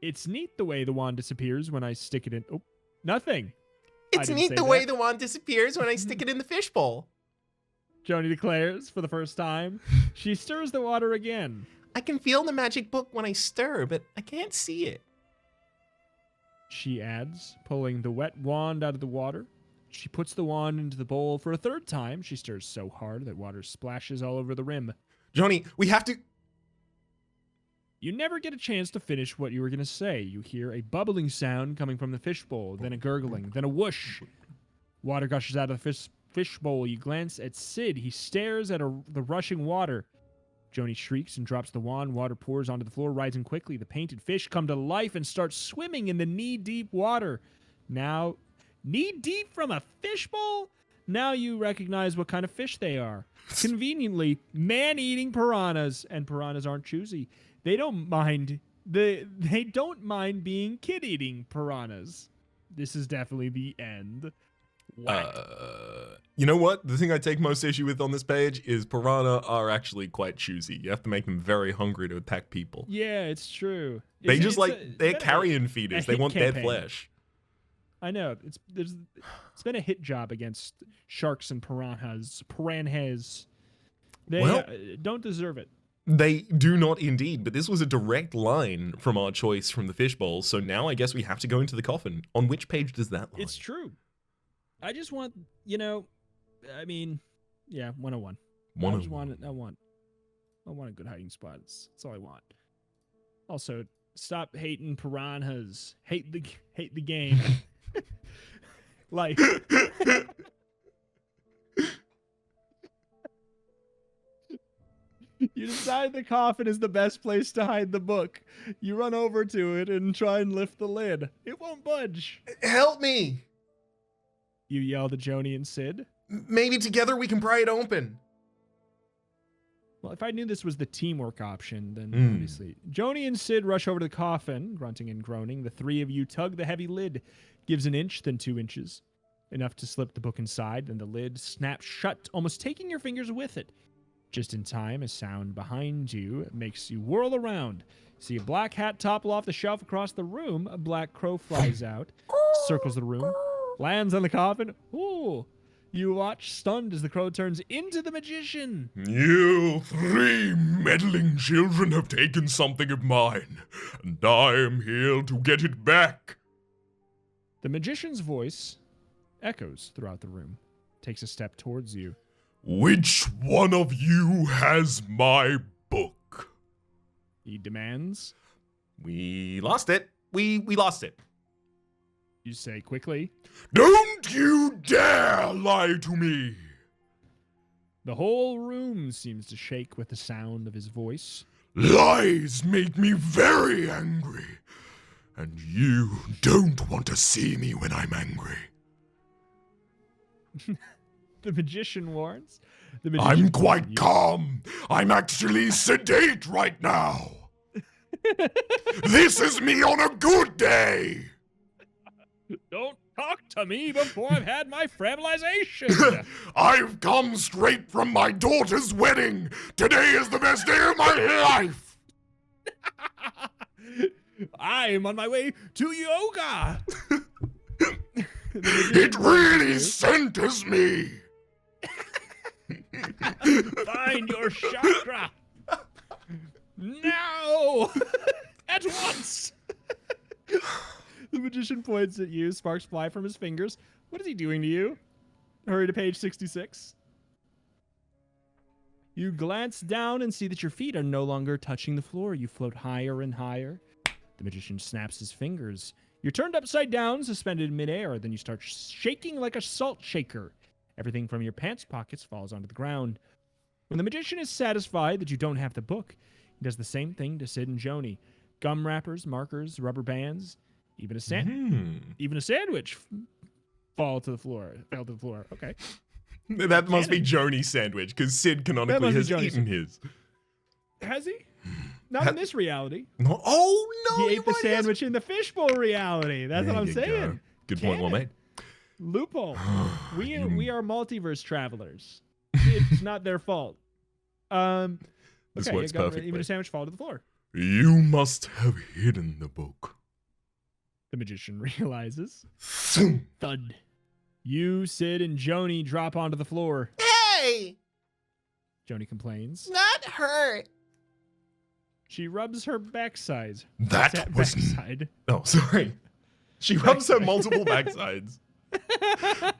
It's neat the way the wand disappears when I stick it in. Oh, nothing. It's neat the way the wand disappears when I stick it in the fishbowl. Joni declares for the first time. She stirs the water again. I can feel the magic book when I stir, but I can't see it. She adds, pulling the wet wand out of the water. She puts the wand into the bowl for a third time. She stirs so hard that water splashes all over the rim. Joni, we have to... You never get a chance to finish what you were going to say. You hear a bubbling sound coming from the fishbowl, then a gurgling, then a whoosh. Water gushes out of the fishbowl. You glance at Sid. He stares at the rushing water. Joni shrieks and drops the wand. Water pours onto the floor, rising quickly. The painted fish come to life and start swimming in the knee-deep water. Now, knee-deep from a fishbowl? Now you recognize what kind of fish they are. Conveniently, man-eating piranhas. And piranhas aren't choosy. They don't mind. They don't mind being kid-eating piranhas. This is definitely the end. You know what? The thing I take most issue with on this page is piranha are actually quite choosy. You have to make them very hungry to attack people. Yeah, it's true. They It's- just it's they're been carrion feeders. They hit want campaign. dead flesh. I know. It's been a hit job against sharks and piranhas. They Well- don't deserve it. They do not indeed, but this was a direct line from our choice from the fishbowl, so now I guess we have to go into the coffin. On which page does that lie? It's true. I just want, I mean, yeah, 101. I just want it. I want a good hiding spot. That's all I want. Also, stop hating piranhas. Hate the game. Like, you decide the coffin is the best place to hide the book. You run over to it and try and lift the lid. It won't budge. Help me! You yell to Joni and Sid. Maybe together we can pry it open. Well, if I knew this was the teamwork option, then Hmm. obviously. Joni and Sid rush over to the coffin, grunting and groaning. The three of you tug the heavy lid. Gives an inch, then 2 inches. Enough to slip the book inside, then the lid snaps shut, almost taking your fingers with it. Just in time, a sound behind you makes you whirl around. See a black hat topple off the shelf across the room. A black crow flies out, circles the room, lands on the coffin. Ooh! You watch, stunned, as the crow turns into the magician. You 3 meddling children have taken something of mine, and I am here to get it back. The magician's voice echoes throughout the room, takes a step towards you. Which one of you has my book? He demands. We lost it. We lost it. You say quickly. Don't you dare lie to me! The whole room seems to shake with the sound of his voice. Lies make me very angry, and you don't want to see me when I'm angry. The magician warns. The I'm magician quite continues. calm. I'm actually sedate right now. This is me on a good day. Don't talk to me before I've had my framilization. I've come straight from my daughter's wedding. Today is the best day of my life. I'm on my way to yoga. It really centers me. Find your chakra. Now. At once. The magician points at you. Sparks fly from his fingers. What is he doing to you? Hurry to page 66. You glance down and see that your feet are no longer touching the floor. You float higher and higher. The magician snaps his fingers. You're turned upside down, suspended in midair. Then you start shaking like a salt shaker. Everything from your pants pockets falls onto the ground. When the magician is satisfied that you don't have the book, he does the same thing to Sid and Joni. Gum wrappers, markers, rubber bands, even a sandwich fell to the floor. Okay. That must be Joni's sandwich, because Sid canonically has eaten his. Has he? Not in this reality. No. Oh, no! He ate the sandwich in the fishbowl reality. That's what I'm saying. Good point, well made. Loophole. We are multiverse travelers. It's not their fault. This works perfectly. Even a sandwich fall to the floor. You must have hidden the book. The magician realizes. Thud. You, Sid, and Joni drop onto the floor. Hey! Joni complains. That hurt. She rubs her backside. That was... backside. Oh, sorry. She rubs her multiple backsides.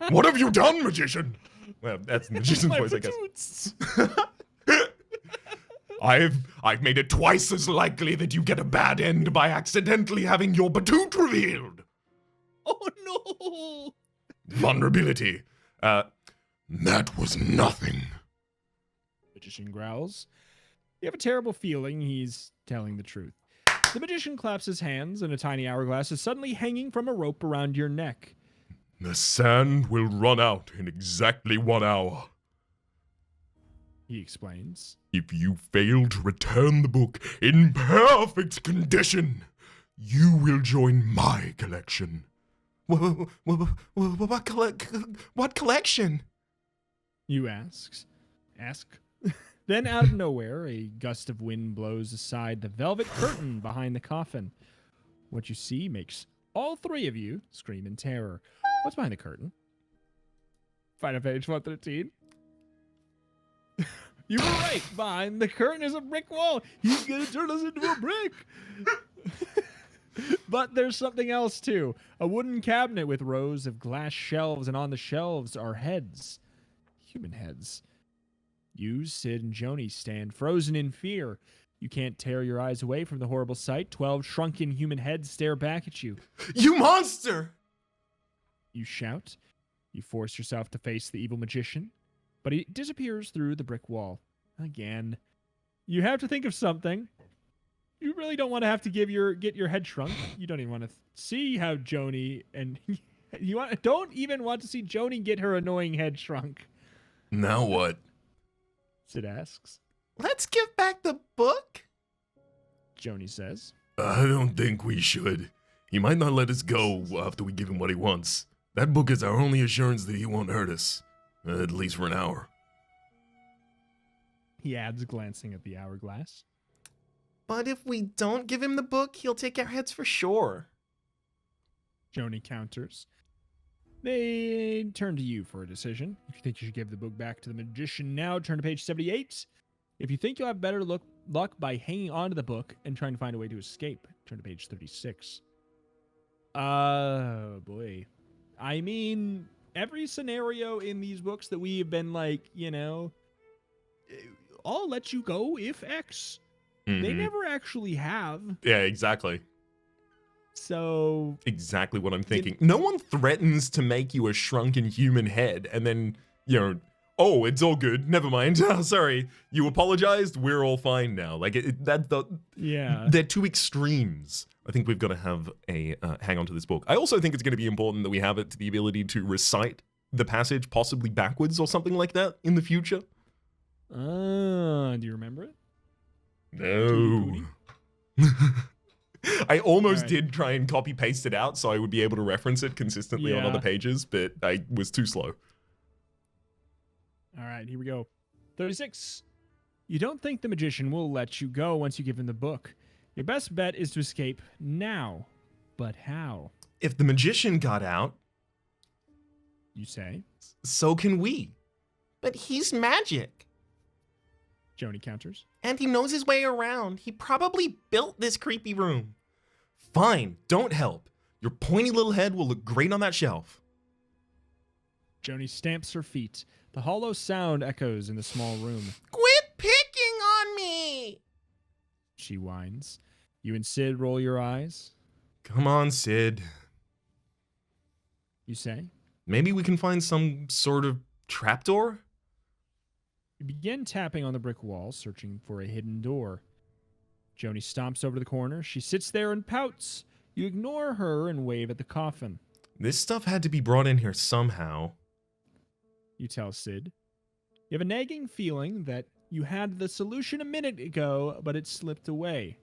What have you done, magician? Well, that's the magician's voice, I guess. I've made it twice as likely that you get a bad end by accidentally having your batoot revealed. Oh no! Vulnerability. That was nothing. Magician growls. You have a terrible feeling he's telling the truth. The magician claps his hands, and a tiny hourglass is suddenly hanging from a rope around your neck. The sand will run out in exactly 1 hour. He explains. If you fail to return the book in perfect condition, you will join my collection. What collection? You ask. Then out of nowhere, a gust of wind blows aside the velvet curtain behind the coffin. What you see makes all three of you scream in terror. What's behind the curtain? Find on page 113. You were right. Behind the curtain is a brick wall. He's gonna turn us into a brick. But there's something else too. A wooden cabinet with rows of glass shelves, and on the shelves are heads. Human heads. You, Sid, and Joni stand frozen in fear. You can't tear your eyes away from the horrible sight. 12 shrunken human heads stare back at you. You monster! You shout. You force yourself to face the evil magician, but he disappears through the brick wall. Again. You have to think of something. You really don't want to have to get your head shrunk. You don't even want to see how Joni and don't even want to see Joni get her annoying head shrunk. Now what? Sid asks. Let's give back the book? Joni says. I don't think we should. He might not let us go after we give him what he wants. That book is our only assurance that he won't hurt us. At least for an hour. He adds, glancing at the hourglass. But if we don't give him the book, he'll take our heads for sure. Joni counters. They turn to you for a decision. If you think you should give the book back to the magician now, turn to page 78. If you think you'll have better luck by hanging on to the book and trying to find a way to escape, turn to page 36. Boy. I mean, every scenario in these books that we've been like, I'll let you go if X. Mm-hmm. They never actually have. Yeah, exactly. So... Exactly what I'm thinking. No one threatens to make you a shrunken human head and then, oh, it's all good. Never mind. Sorry. You apologized. We're all fine now. Like, yeah. They're two extremes. I think we've got to have a hang on to this book. I also think it's going to be important that we have it to the ability to recite the passage possibly backwards or something like that in the future. Do you remember it? No. I almost did try and copy paste it out so I would be able to reference it consistently on other pages, but I was too slow. All right, here we go. 36. You don't think the magician will let you go once you give him the book. Your best bet is to escape now. But how? If the magician got out, you say? So can we. But he's magic. Joni counters. And he knows his way around. He probably built this creepy room. Fine, don't help. Your pointy little head will look great on that shelf. Joni stamps her feet. The hollow sound echoes in the small room. Quit picking on me! She whines. You and Sid roll your eyes. Come on, Sid. You say. Maybe we can find some sort of trapdoor? You begin tapping on the brick wall, searching for a hidden door. Joni stomps over to the corner. She sits there and pouts. You ignore her and wave at the coffin. This stuff had to be brought in here somehow. You tell Sid. You have a nagging feeling that you had the solution a minute ago, but it slipped away.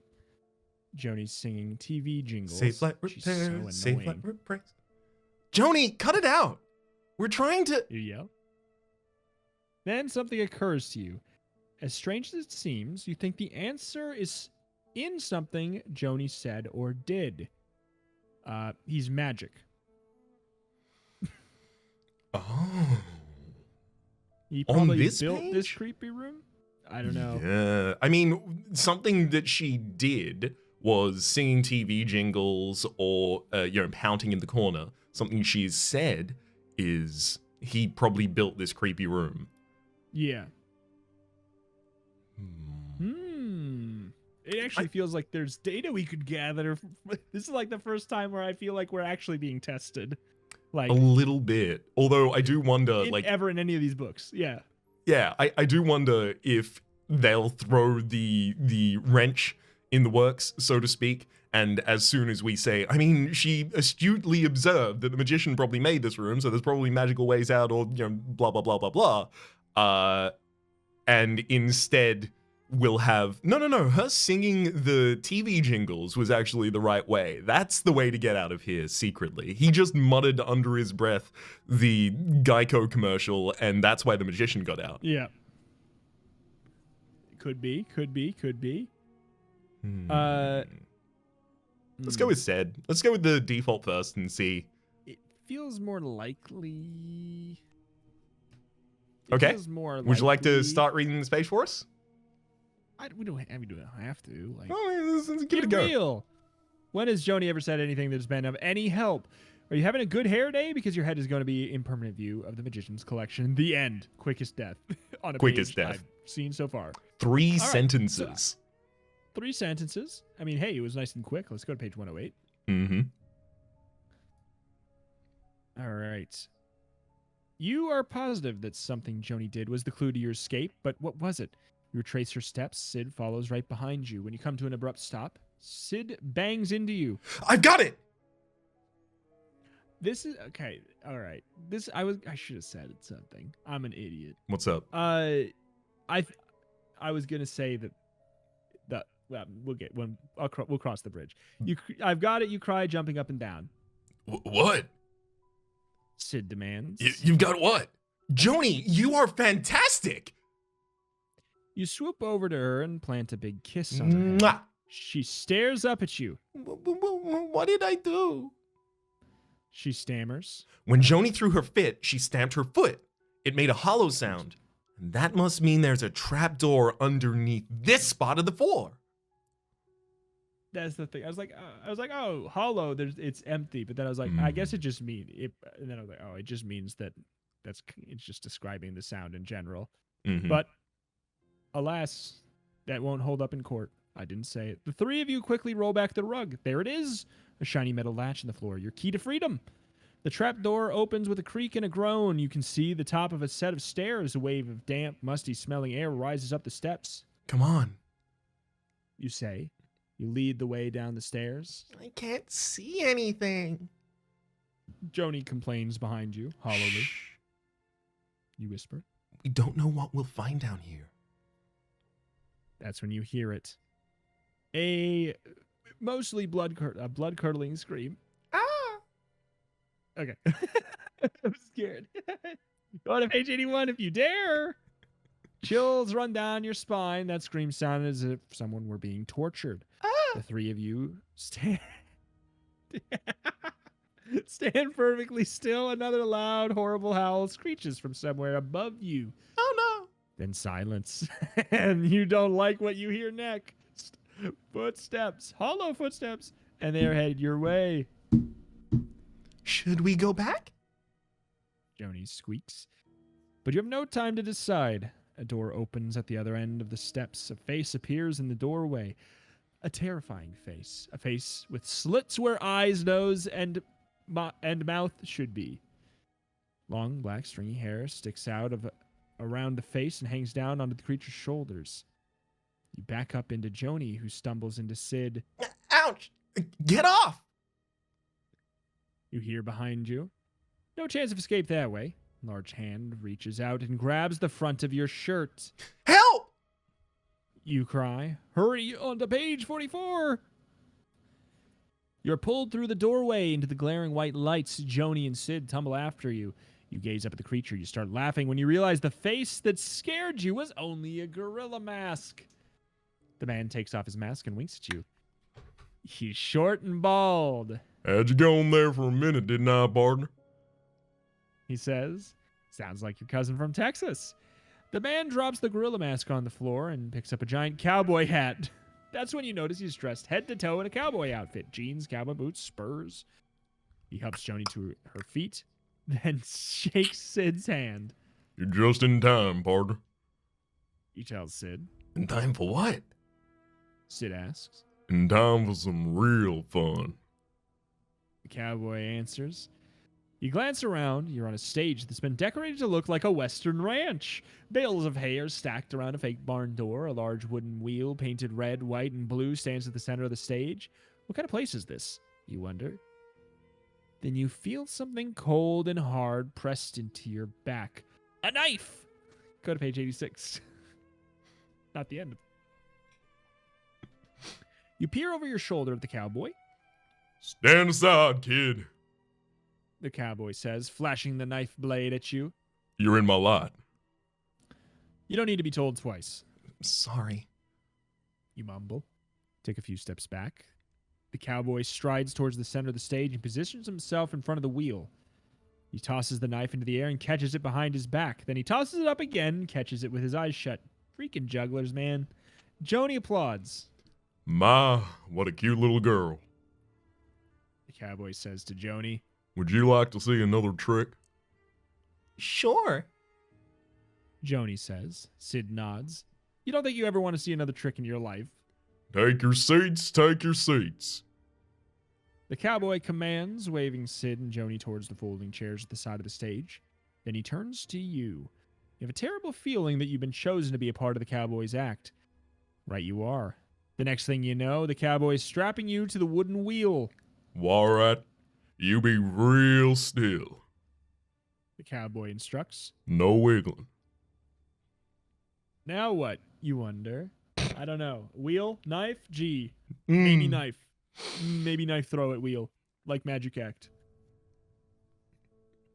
Joni's singing TV jingles. Safe flight She's so repair, safe flight annoying. repair. Joni, cut it out. We're trying to... You yell. Then something occurs to you. As strange as it seems, you think the answer is in something Joni said or did. He's magic. Oh. He On probably this built this page? creepy room? I don't know. Yeah. I mean, something that she did was singing TV jingles or, pouting in the corner. Something she's said is he probably built this creepy room. Yeah. Hmm. It actually feels like there's data we could gather. This is like the first time where I feel like we're actually being tested. Like A little bit. Although I do wonder, ever in any of these books. Yeah. Yeah, I do wonder if they'll throw the wrench in the works, so to speak, and as soon as we say, I mean, she astutely observed that the magician probably made this room, so there's probably magical ways out, or, blah, blah, blah, blah, blah, and instead we'll have, no, her singing the TV jingles was actually the right way. That's the way to get out of here secretly. He just muttered under his breath the Geico commercial, and that's why the magician got out. Yeah. Could be. Let's go with said. Let's go with the default first and see. It feels more likely. Okay. Feels more Would you like to likely- start reading this page for us? we don't have to. Like, Let's give it a go. real. When has Joni ever said anything that's been of any help? Are you having a good hair day? Because your head is going to be in permanent view of the Magician's Collection. The end. Quickest death on a Quickest page death. I've seen so far. 3 right, sentences. 3 sentences. I mean, hey, it was nice and quick. Let's go to page 108. Mm-hmm. All right. You are positive that something Joni did was the clue to your escape, but what was it? You retrace her steps. Sid follows right behind you. When you come to an abrupt stop, Sid bangs into you. I've got it! This is okay. All right. I should have said something. I'm an idiot. What's up? I was gonna say that we'll get when we'll cross the bridge. I've got it. You cry, jumping up and down. What? Sid demands. You've got what? Joni, you are fantastic! You swoop over to her and plant a big kiss on her head. Mwah. She stares up at you. What did I do? She stammers. When Joni threw her fit, she stamped her foot. It made a hollow sound. And that must mean there's a trapdoor underneath this spot of the floor. That's the thing. I was like, oh, hollow. It's empty. But then I was like, I guess it just means it. And then I was like, oh, it just means that it's just describing the sound in general. Mhm. But alas, that won't hold up in court. I didn't say it. The 3 of you quickly roll back the rug. There it is. A shiny metal latch in the floor. Your key to freedom. The trapdoor opens with a creak and a groan. You can see the top of a set of stairs. A wave of damp, musty smelling air rises up the steps. Come on. You say. You lead the way down the stairs. I can't see anything. Joni complains behind you, hollowly. Shh. You whisper. We don't know what we'll find down here. That's when you hear it. A mostly blood-curdling scream. Ah! Okay. I'm scared. Go to page 81 if you dare. Chills run down your spine. That scream sounded as if someone were being tortured. Ah! The 3 of you stand perfectly still. Another loud, horrible howl screeches from somewhere above you. Oh no! Then silence. And you don't like what you hear next. Footsteps. Hollow footsteps. And they're headed your way. Should we go back? Joni squeaks. But you have no time to decide. A door opens at the other end of the steps. A face appears in the doorway. A terrifying face. A face with slits where eyes, nose, and mouth should be. Long, black, stringy hair sticks out around the face and hangs down onto the creature's shoulders. You back up into Joni, who stumbles into Sid. Ouch! Get off! You hear behind you. No chance of escape that way. Large hand reaches out and grabs the front of your shirt. Help! You cry, "Hurry onto page 44!" You're pulled through the doorway into the glaring white lights. Joni and Sid tumble after you. You gaze up at the creature. You start laughing when you realize the face that scared you was only a gorilla mask. The man takes off his mask and winks at you. He's short and bald, Had you gone there for a minute, didn't I, partner? he says. Sounds like your cousin from Texas. The man drops the gorilla mask on the floor and picks up a giant cowboy hat. That's when you notice he's dressed head to toe in a cowboy outfit. Jeans, cowboy boots, spurs. He helps Joni to her feet, then shakes Sid's hand. You're just in time, partner. He tells Sid. In time for what? Sid asks. In time for some real fun. The cowboy answers. You glance around. You're on a stage that's been decorated to look like a western ranch. Bales of hay are stacked around a fake barn door. A large wooden wheel painted red, white, and blue stands at the center of the stage. What kind of place is this? You wonder. Then you feel something cold and hard pressed into your back. A knife! Go to page 86. Not the end. You peer over your shoulder at the cowboy. Stand aside, kid. The cowboy says, flashing the knife blade at you. You're in my lot. You don't need to be told twice. Sorry. You mumble. Take a few steps back. The cowboy strides towards the center of the stage and positions himself in front of the wheel. He tosses the knife into the air and catches it behind his back. Then he tosses it up again and catches it with his eyes shut. Freaking jugglers, man. Joni applauds. My, what a cute little girl. The cowboy says to Joni. Would you like to see another trick? Sure. Joni says. Sid nods. You don't think you ever want to see another trick in your life. Take your seats, take your seats. The cowboy commands, waving Sid and Joni towards the folding chairs at the side of the stage. Then he turns to you. You have a terrible feeling that you've been chosen to be a part of the cowboy's act. Right you are. The next thing you know, the cowboy's strapping you to the wooden wheel. Warrat, you be real still. The cowboy instructs. No wiggling. Now what, you wonder? I don't know. Wheel? Knife? G. Maybe knife. Maybe knife throw at wheel. Like Magic Act.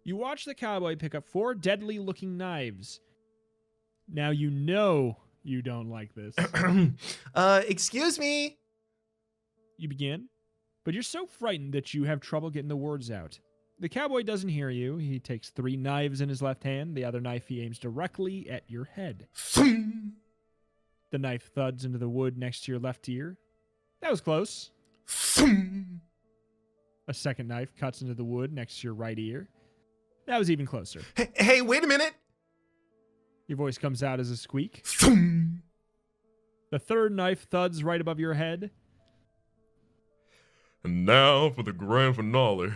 You watch the cowboy pick up 4 deadly-looking knives. Now you know you don't like this. Excuse me. You begin, but you're so frightened that you have trouble getting the words out. The cowboy doesn't hear you. He takes 3 knives in his left hand. The other knife he aims directly at your head. The knife thuds into the wood next to your left ear. That was close. A second knife cuts into the wood next to your right ear. That was even closer. Hey, wait a minute. Your voice comes out as a squeak. The third knife thuds right above your head. And now for the grand finale.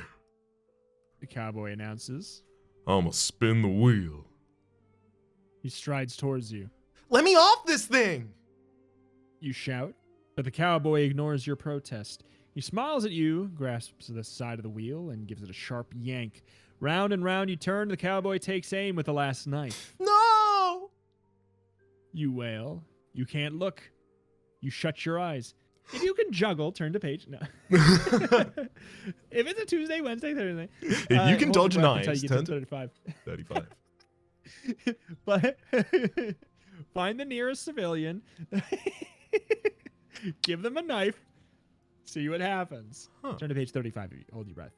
The cowboy announces. I'ma spin the wheel. He strides towards you. Let me off this thing. You shout, but the cowboy ignores your protest. He smiles at you, grasps the side of the wheel, and gives it a sharp yank. Round and round you turn, the cowboy takes aim with the last knife. No. You wail. You can't look. You shut your eyes. If you can juggle, turn to page. No. If it's a Tuesday, Wednesday, Thursday. If you can hold dodge your breath until knives, you get to 10 35. 35. But find the nearest civilian. Give them a knife. See what happens. Huh. Turn to page 35. Hold your breath.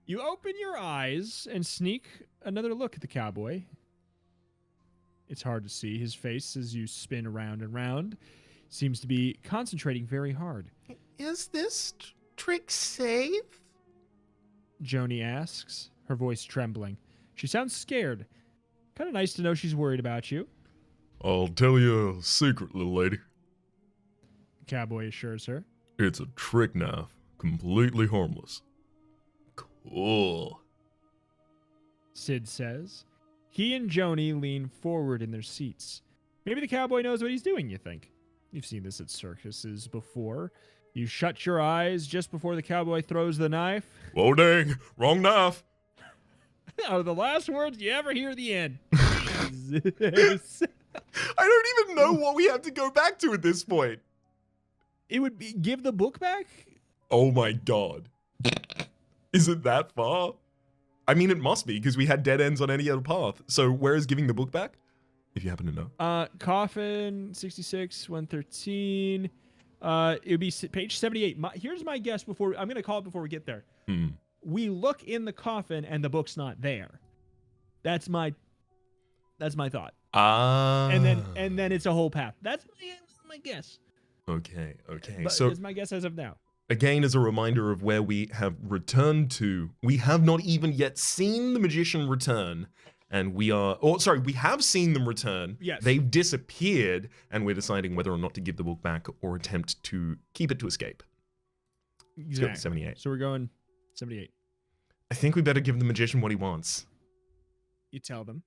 You open your eyes and sneak another look at the cowboy. It's hard to see his face as you spin around and round. Seems to be concentrating very hard. Is this trick safe? Joni asks, her voice trembling. She sounds scared. Kind of nice to know she's worried about you. I'll tell you a secret, little lady. The cowboy assures her. It's a trick knife, completely harmless. Cool. Sid says. He and Joni lean forward in their seats. Maybe the cowboy knows what he's doing, you think. You've seen this at circuses before. You shut your eyes just before the cowboy throws the knife. Whoa, dang, wrong knife. Are the last words you ever hear at the end. Jesus. I don't even know what we have to go back to at this point. It would be give the book back? Oh my god. Is it that far? I mean, it must be, because we had dead ends on any other path. So where is giving the book back? If you happen to know. Coffin, 66, 113. It would be page 78. Here's my guess before... I'm going to call it before we get there. We look in the coffin and the book's not there. That's my thought. And then it's a whole path. That's my guess. Okay. But So it's my guess as of now. again, as a reminder of where we have returned to, we have not even yet seen the magician return. And we have seen them return. Yes. They've disappeared, and we're deciding whether or not to give the book back or attempt to keep it to escape. Let's go with 78. So we're going 78. I think we better give the magician what he wants. You tell them.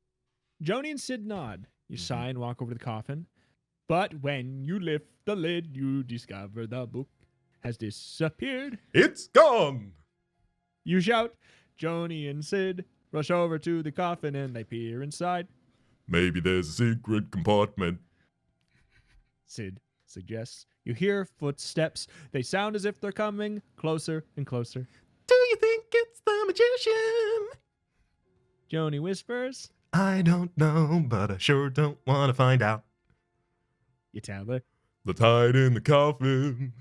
Joni and Sid nod. You sigh and walk over to the coffin. But when you lift the lid, you discover the book has disappeared. It's gone! You shout. Joni and Sid rush over to the coffin and they peer inside. Maybe there's a secret compartment. Sid suggests. You hear footsteps. They sound as if they're coming closer and closer. Do you think it's the magician? Joni whispers. I don't know, but I sure don't want to find out. You tell her. The tide in the coffin.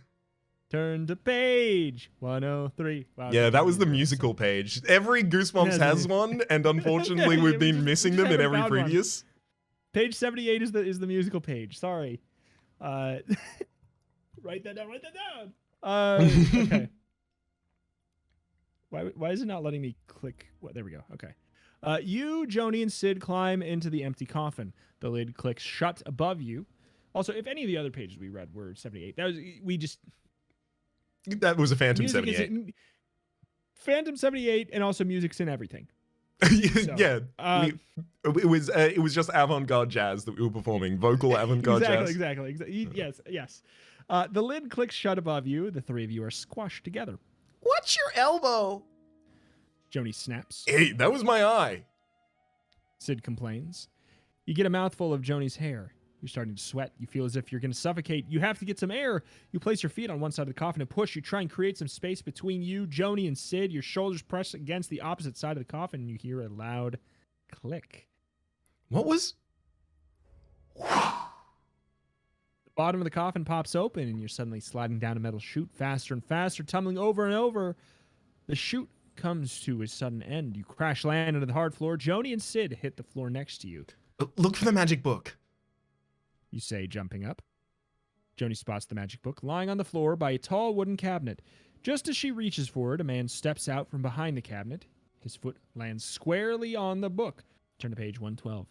Turn to page 103. Wow, Yeah, that was the Joni musical page. Every Goosebumps Yeah, has one, and unfortunately Yeah, we've we been just missing them in haven't every found one. previous. Page 78 is the musical page. Sorry. Write that down. Okay. Why is it not letting me click? What? There we go. Okay. You, Joni, and Sid climb into the empty coffin. The lid clicks shut above you. Also, if any of the other pages we read were 78, That was a Phantom music is 78. Phantom 78, and also music's in everything. Yeah, it was just avant-garde jazz that we were performing, vocal avant-garde jazz. Exactly. Yes. The lid clicks shut above you. The three of you are squashed together. What's your elbow? Joni snaps. Hey, that was my eye. Sid complains. You get a mouthful of Joni's hair. You're starting to sweat. You feel as if you're going to suffocate. You have to get some air. You place your feet on one side of the coffin and push. You try and create some space between you, Joni, and Sid. Your shoulders press against the opposite side of the coffin, and you hear a loud click. What was? The bottom of the coffin pops open, and you're suddenly sliding down a metal chute faster and faster, tumbling over and over. The chute comes to a sudden end. You crash land into the hard floor. Joni and Sid hit the floor next to you. Look for the magic book. You say, jumping up. Joni spots the magic book lying on the floor by a tall wooden cabinet. Just as she reaches for it, a man steps out from behind the cabinet. His foot lands squarely on the book. Turn to page 112.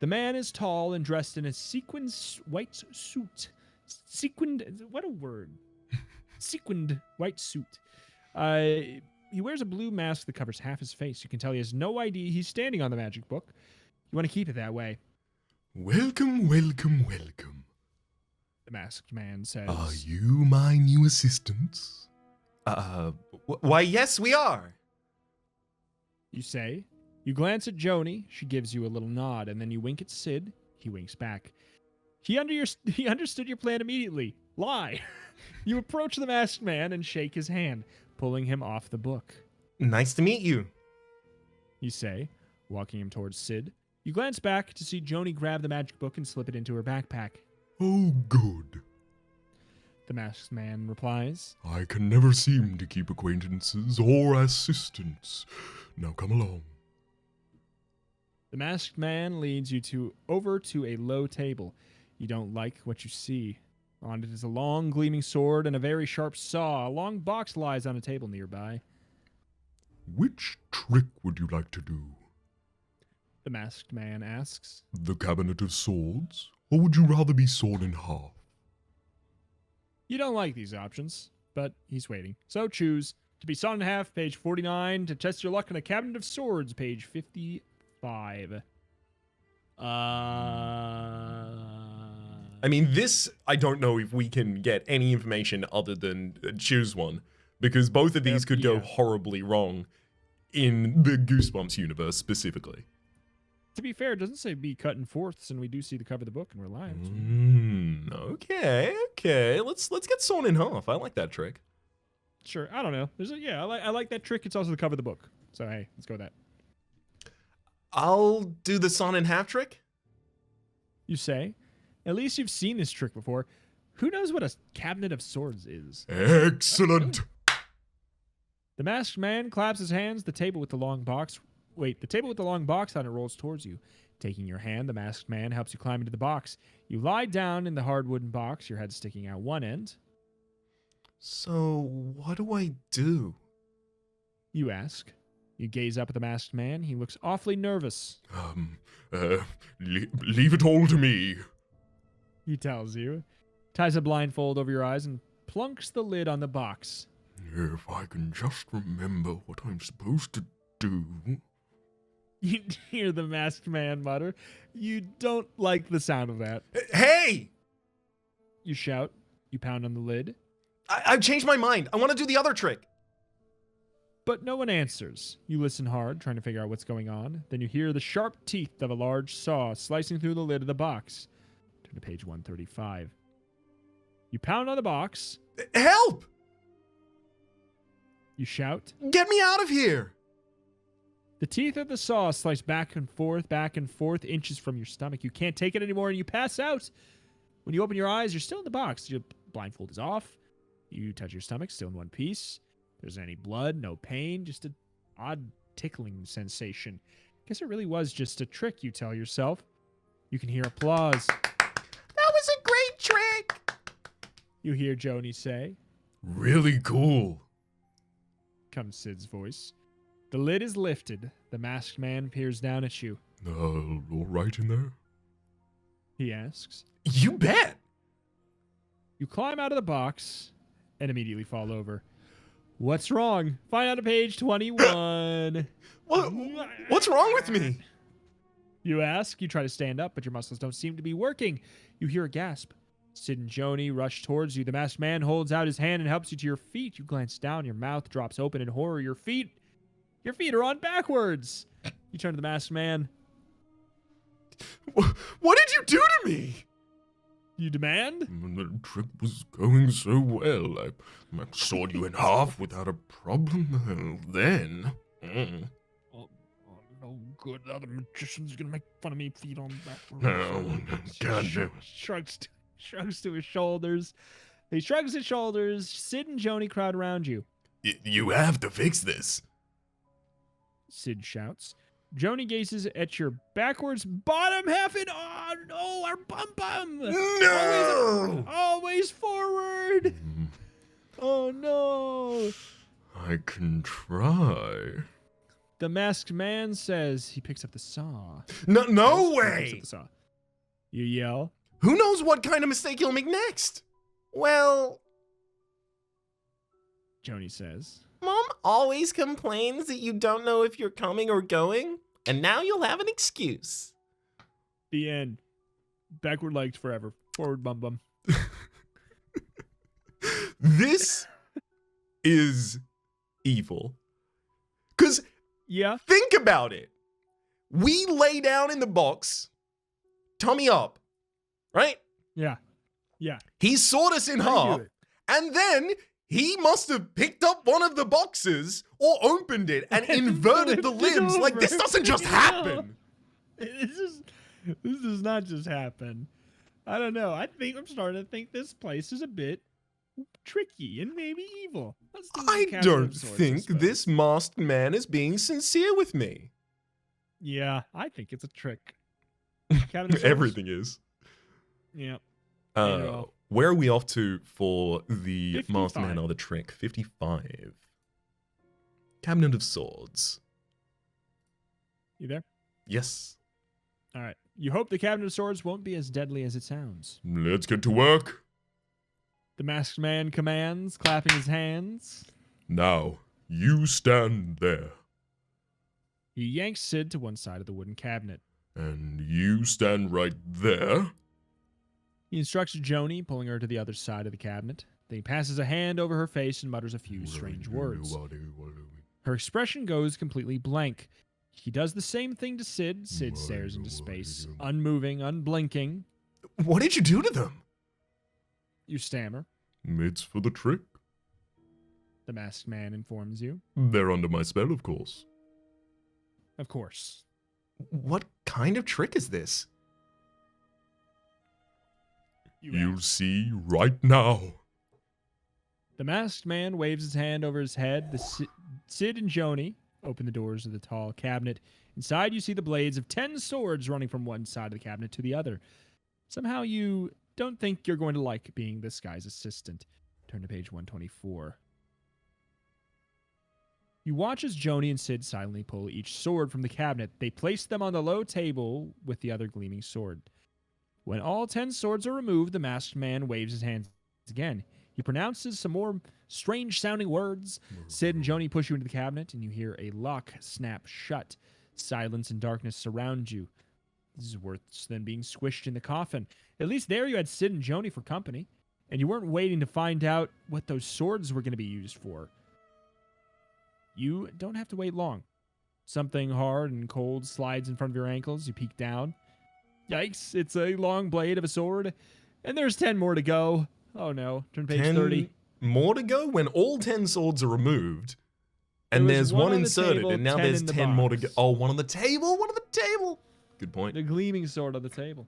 The man is tall and dressed in a sequined white suit. Sequined, what a word. Sequined white suit. He wears a blue mask that covers half his face. You can tell he has no ID. He's standing on the magic book. You want to keep it that way. Welcome, welcome, welcome. The masked man says. Are you my new assistants? Why, yes, we are. You say. You glance at Joni. She gives you a little nod, and then you wink at Sid. He winks back. He understood your plan immediately. Lie. You approach the masked man and shake his hand, pulling him off the book. Nice to meet you. You say, walking him towards Sid. You glance back to see Joni grab the magic book and slip it into her backpack. Oh, good. The masked man replies. I can never seem to keep acquaintances or assistants. Now come along. The masked man leads you over to a low table. You don't like what you see. On it is a long, gleaming sword and a very sharp saw. A long box lies on a table nearby. Which trick would you like to do? The masked man asks. The Cabinet of Swords? Or would you rather be sawn in half? You don't like these options, but he's waiting. So choose. To be sawn in half, page 49. To test your luck in a Cabinet of Swords, page 55. I mean, this, I don't know if we can get any information other than choose one, because both of these could go Yeah. horribly wrong in the Goosebumps universe specifically. To be fair, it doesn't say be cut in fourths, and we do see the cover of the book, and we're live. Okay. Let's get sawn in half. I like that trick. Sure, I don't know. I like that trick. It's also the cover of the book. So hey, let's go with that. I'll do the sawn in half trick. You say? At least you've seen this trick before. Who knows what a Cabinet of Swords is? Excellent! The masked man claps his hands. The table with the long box on it rolls towards you. Taking your hand, the masked man helps you climb into the box. You lie down in the hard wooden box, your head sticking out one end. So, what do I do? You ask. You gaze up at the masked man. He looks awfully nervous. Leave it all to me. He tells you. Ties a blindfold over your eyes and plunks the lid on the box. If I can just remember what I'm supposed to do. You hear the masked man mutter. You don't like the sound of that. Hey! You shout. You pound on the lid. I've changed my mind. I want to do the other trick. But no one answers. You listen hard, trying to figure out what's going on. Then you hear the sharp teeth of a large saw slicing through the lid of the box. Turn to page 135. You pound on the box. Help! You shout. Get me out of here! The teeth of the saw slice back and forth, inches from your stomach. You can't take it anymore and you pass out. When you open your eyes, you're still in the box. Your blindfold is off. You touch your stomach, still in one piece. There's any blood, no pain, just an odd tickling sensation. Guess it really was just a trick, you tell yourself. You can hear applause. That was a great trick. You hear Joni say. Really cool. Comes Sid's voice. The lid is lifted. The masked man peers down at you. All right in there? He asks. You bet! You climb out of the box and immediately fall over. What's wrong? Find out at page 21. What's wrong with me? You ask. You try to stand up, but your muscles don't seem to be working. You hear a gasp. Sid and Joni rush towards you. The masked man holds out his hand and helps you to your feet. You glance down. Your mouth drops open in horror. Your feet are on backwards. You turn to the masked man. What did you do to me? You demand? The trick was going so well. I sawed you in half without a problem then. Oh, no good. The other magician's gonna make fun of me. Feet on backwards. No, God, no. Shrugs to his shoulders. He shrugs his shoulders. Sid and Joni crowd around you. You have to fix this. Sid shouts. Joni gazes at your backwards bottom half and oh no, our bum. No! Always forward. Oh no. I can try. The masked man says. He picks up the saw. No He picks up way! the saw. You yell. Who knows what kind of mistake you'll make next? Well, Joni says. Mom always complains that you don't know if you're coming or going, and now you'll have an excuse. The end. Backward legs forever. Forward bum. this is evil. Because Yeah. think about it. We lay down in the box, tummy up, right? Yeah. He sawed us in How do you half, do it? and then he must have picked up one of the boxes or opened it and inverted the Flipped it limbs. Like, this over. doesn't just No. happen. This does not just happen. I don't know. I'm starting to think this place is a bit tricky and maybe evil. Let's do the I Cabinet don't of Swords, think I suppose. this masked man is being sincere with me. Yeah, I think it's a trick. Cabinet of Swords? Everything is. Yeah. Uh, Where are we off to for the 55. Masked Man or the trick? 55. Cabinet of Swords. You there? Yes. All right. You hope the Cabinet of Swords won't be as deadly as it sounds. Let's get to work. The masked man commands, clapping his hands. Now, you stand there. He yanks Sid to one side of the wooden cabinet. And you stand right there. He instructs Joni, pulling her to the other side of the cabinet. Then he passes a hand over her face and mutters a few strange words. Her expression goes completely blank. He does the same thing to Sid. Sid stares into space, unmoving, unblinking. What did you do to them? You stammer. It's for the trick. The masked man informs you. They're under my spell, of course. Of course. What kind of trick is this? You'll ask. see right now. The masked man waves his hand over his head. Sid and Joni open the doors of the tall cabinet. Inside, you see the blades of 10 swords running from one side of the cabinet to the other. Somehow, you don't think you're going to like being this guy's assistant. Turn to page 124. You watch as Joni and Sid silently pull each sword from the cabinet. They place them on the low table with the other gleaming sword. When all 10 swords are removed, the masked man waves his hands again. He pronounces some more strange-sounding words. Sid and Joni push you into the cabinet, and you hear a lock snap shut. Silence and darkness surround you. This is worse than being squished in the coffin. At least there you had Sid and Joni for company, and you weren't waiting to find out what those swords were going to be used for. You don't have to wait long. Something hard and cold slides in front of your ankles. You peek down. Yikes, it's a long blade of a sword, and there's 10 more to go. Oh no, turn to page 10 30. more to go when all 10 swords are removed. There And was there's one one on the inserted, table, and now 10 there's in the 10 more to go. box. Oh, one on the table? One on the table. Good point. The gleaming sword on the table.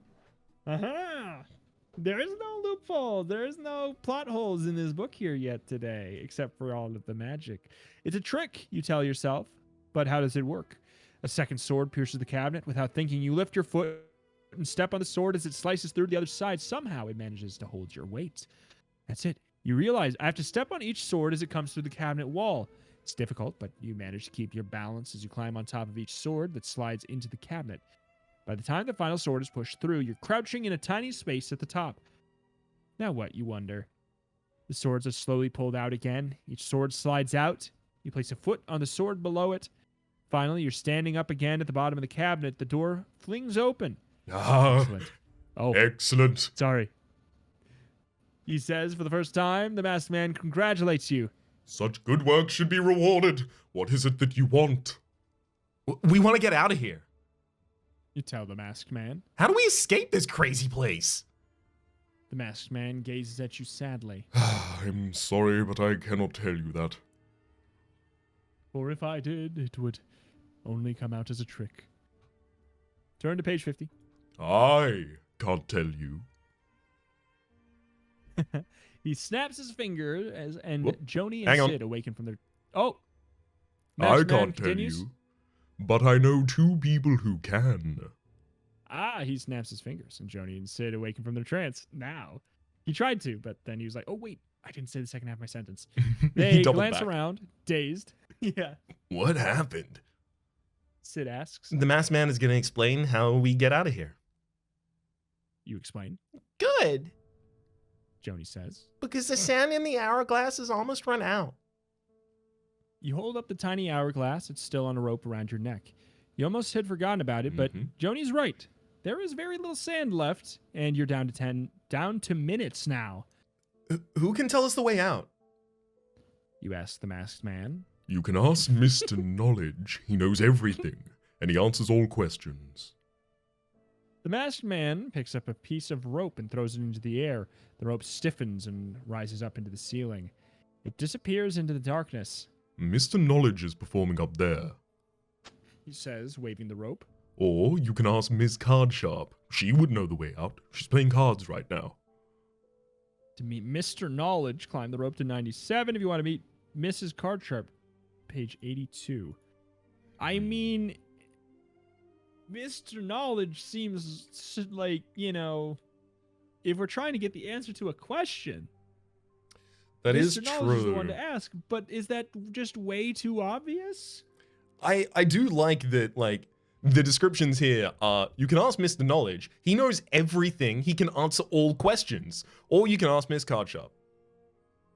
Aha! There is no loophole. There is no plot holes in this book here yet today, except for all of the magic. It's a trick, you tell yourself. But how does it work? A second sword pierces the cabinet. Without thinking, you lift your foot and step on the sword as it slices through the other side. Somehow it manages to hold your weight. That's it. You realize I have to step on each sword as it comes through the cabinet wall. It's difficult, but you manage to keep your balance as you climb on top of each sword that slides into the cabinet. By the time the final sword is pushed through, you're crouching in a tiny space at the top. Now what, you wonder? The swords are slowly pulled out again. Each sword slides out. You place a foot on the sword below it. Finally, you're standing up again at the bottom of the cabinet. The door flings open. Ah, Excellent. Oh, excellent. sorry. He says for the first time, the masked man congratulates you. Such good work should be rewarded. What is it that you want? We want to get out of here. You tell the masked man. How do we escape this crazy place? The masked man gazes at you sadly. I'm sorry, but I cannot tell you that. For if I did, it would only come out as a trick. Turn to page 50. I can't tell you. He snaps his finger and Whoop. Joni and Hang on. Sid awaken from their... Oh! I Masked man can't tell continues. you. But I know 2 people who can. He snaps his fingers, and Joni and Sid awaken from their trance. Now. He tried to, but then he was like, oh, wait, I didn't say the second half of my sentence. They doubled glance back. around, dazed. Yeah. What happened? Sid asks. The masked man is going to explain how we get out of here. You explain. Good, Joni says. because the sand in the hourglass is almost run out. You hold up the tiny hourglass. It's still on a rope around your neck. You almost had forgotten about it, but Mhm. Joni's right. There is very little sand left, and you're down to minutes now. Who can tell us the way out? You ask the masked man. You can ask Mr. Knowledge. He knows everything, and he answers all questions. The masked man picks up a piece of rope and throws it into the air. The rope stiffens and rises up into the ceiling. It disappears into the darkness. Mr. Knowledge is performing up there. He says, waving the rope. Or you can ask Ms. Cardsharp. She would know the way out. She's playing cards right now. To meet Mr. Knowledge, climb the rope to 97. If you want to meet Mrs. Cardsharp, page 82. I mean, Mr. Knowledge seems like, if we're trying to get the answer to a question, That is Mr. Knowledge is the one true. to ask. But is that just way too obvious? I do like that, like, the descriptions here are, you can ask Mr. Knowledge. He knows everything. He can answer all questions. Or you can ask Miss Cardshop.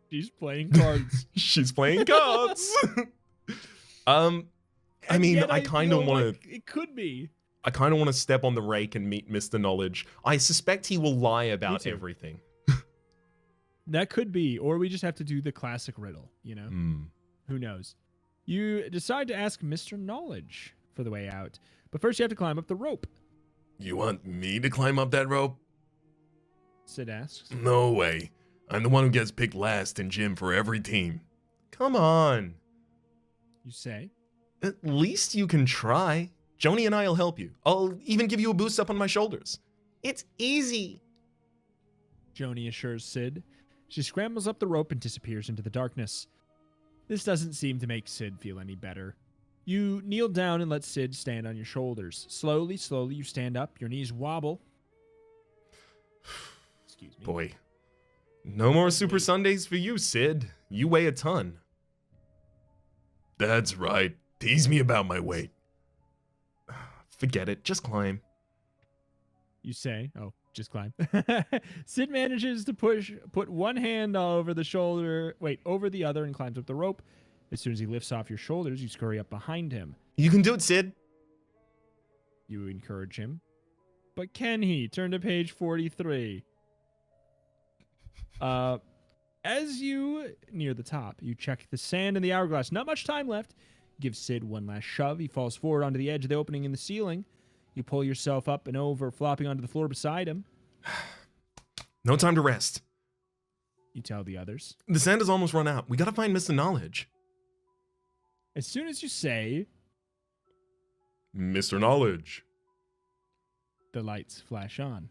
She's playing cards. She's playing cards. I And mean, yet I kind of feel want like it could be. I kind of want to step on the rake and meet Mr. Knowledge. I suspect he will lie about too. everything. That could be. Or we just have to do the classic riddle, you know? Who knows? You decide to ask Mr. Knowledge for the way out. But first you have to climb up the rope, You want me to climb up that rope? Sid asks. No way. I'm the one who gets picked last in gym for every team. Come on. You say. At least you can try. Joni and I'll help you. I'll even give you a boost up on my shoulders. It's easy. Joni assures Sid. She scrambles up the rope and disappears into the darkness. This doesn't seem to make Sid feel any better. You kneel down and let Sid stand on your shoulders. Slowly, you stand up. Your knees wobble. Excuse me. Boy. No more Super Sundays for you, Sid. You weigh a ton. That's right. Tease me about my weight. Forget it. Just climb. You say. Oh, just climb. Sid manages to put one hand over the other and climbs up the rope. As soon as he lifts off your shoulders, you scurry up behind him. You can do it, Sid. You encourage him. But can he? Turn to page 43. As you near the top, you check the sand in the hourglass. Not much time left. Give Sid one last shove. He falls forward onto the edge of the opening in the ceiling. You pull yourself up and over, flopping onto the floor beside him. No time to rest. You tell the others. The sand has almost run out. We gotta find Mr. Knowledge. As soon as you say, Mr. Knowledge. the lights flash on.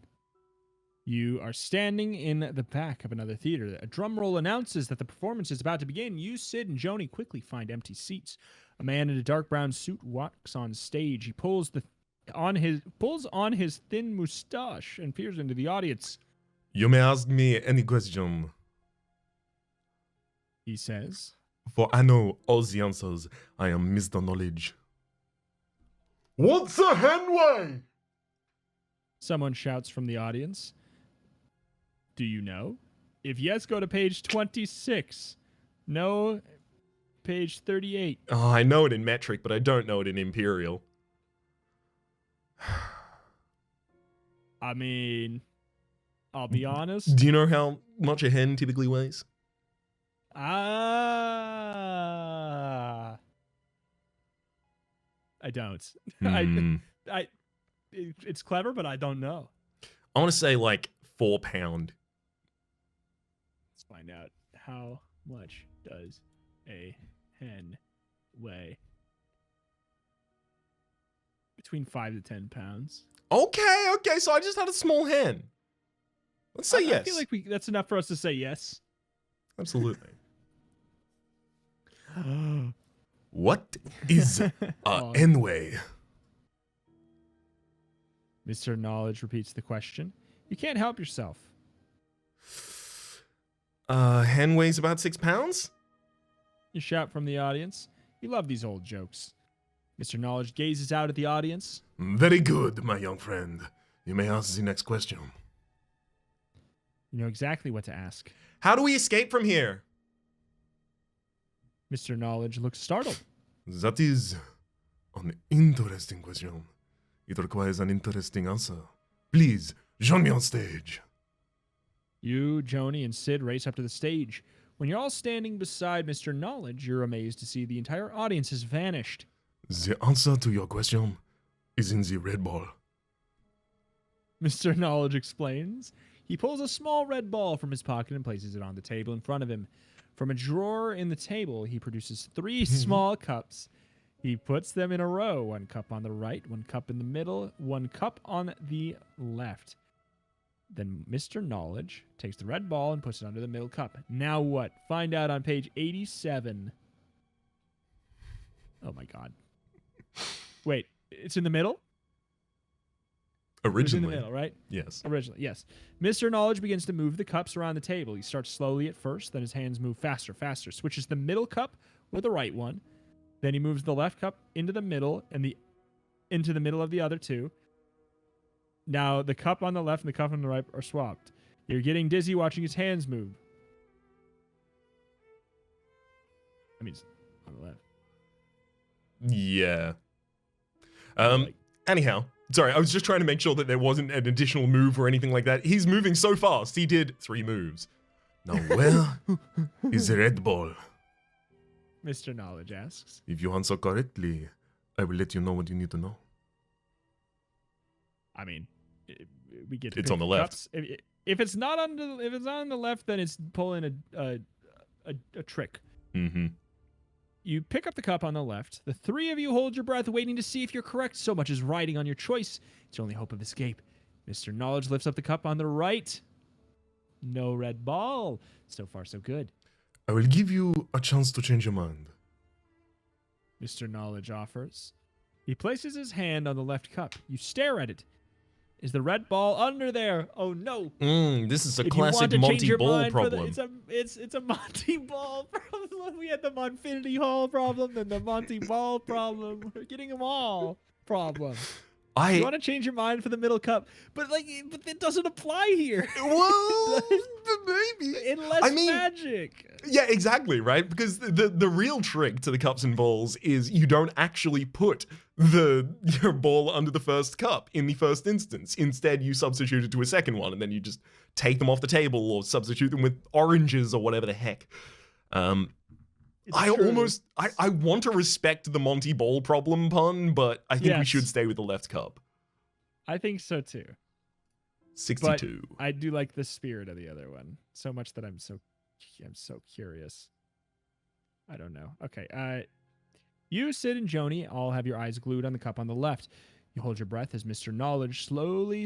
You are standing in the back of another theater. A drum roll announces that the performance is about to begin. You, Sid, and Joni quickly find empty seats. A man in a dark brown suit walks on stage. He pulls on his thin mustache and peers into the audience. You may ask me any question, He says, for I know all the answers. I am Mr. Knowledge. What's a henway? Someone shouts from the audience. Do you know? If yes, go to page 26. No, page 38. Oh, I know it in metric, but I don't know it in imperial. I mean, I'll be honest. Do you know how much a hen typically weighs? I don't. Hmm. It's clever, but I don't know. I want to say like 4 pound. Let's find out. How much does a hen weigh? Between 5 to 10 pounds. Okay, so I just had a small hen. Let's say yes. I feel like that's enough for us to say yes. Absolutely. What is a Oh. henway? Mr. Knowledge repeats the question. You can't help yourself. Hen weighs about 6 pounds? You shout from the audience. You love these old jokes. Mr. Knowledge gazes out at the audience. Very good, my young friend. You may ask the next question. You know exactly what to ask. How do we escape from here? Mr. Knowledge looks startled. That is an interesting question. It requires an interesting answer. Please, join me on stage. You, Joni, and Sid race up to the stage. When you're all standing beside Mr. Knowledge, you're amazed to see the entire audience has vanished. The answer to your question is in the red ball. Mr. Knowledge explains. He pulls a small red ball from his pocket and places it on the table in front of him. From a drawer in the table, he produces 3 small cups. He puts them in a row, 1 cup on the right, 1 cup in the middle, 1 cup on the left. Then Mr. Knowledge takes the red ball and puts it under the middle cup. Now what? Find out on page 87. Oh my god. Wait, it's in the middle? It was in the Originally. middle, right? Yes. Originally, yes. Mr. Knowledge begins to move the cups around the table. He starts slowly at first, then his hands move faster, switches the middle cup with the right one. Then he moves the left cup into the middle and into the middle of the other two. Now the cup on the left and the cup on the right are swapped. You're getting dizzy watching his hands move. I mean, on the left. Yeah. Like- Anyhow, sorry, I was just trying to make sure that there wasn't an additional move or anything like that. He's moving so fast. He did 3 moves. Now, where is the red ball? Mr. Knowledge asks. If you answer correctly, I will let you know what you need to know. I mean, we get. To It's pick on the left. cups. If it's not on the left, then it's pulling a trick. Mm-hmm. You pick up the cup on the left. The 3 of you hold your breath, waiting to see if you're correct. So much is riding on your choice. It's your only hope of escape. Mr. Knowledge lifts up the cup on the right. No red ball. So far, so good. I will give you a chance to change your mind. Mr. Knowledge offers. He places his hand on the left cup. You stare at it. Is the red ball under there? Oh no! This is a If you want classic to change Monty your Ball mind for problem. it's a Monty Ball problem. We had the Monfinity Hall problem and the Monty Ball problem. We're getting them all problem. You want to change your mind for the middle cup, but it doesn't apply here. Well, maybe. Unless magic. Yeah, exactly, right? Because the real trick to the cups and balls is you don't actually put your ball under the first cup in the first instance. Instead, you substitute it to a second one, and then you just take them off the table or substitute them with oranges or whatever the heck. I want to respect the Monty Ball problem pun, but I think we Yes. should stay with the left cup. I think so too. 62. But I do like the spirit of the other one so much that I'm so curious. I don't know. Okay. You, Sid, and Joni all have your eyes glued on the cup on the left. You hold your breath as Mr. Knowledge slowly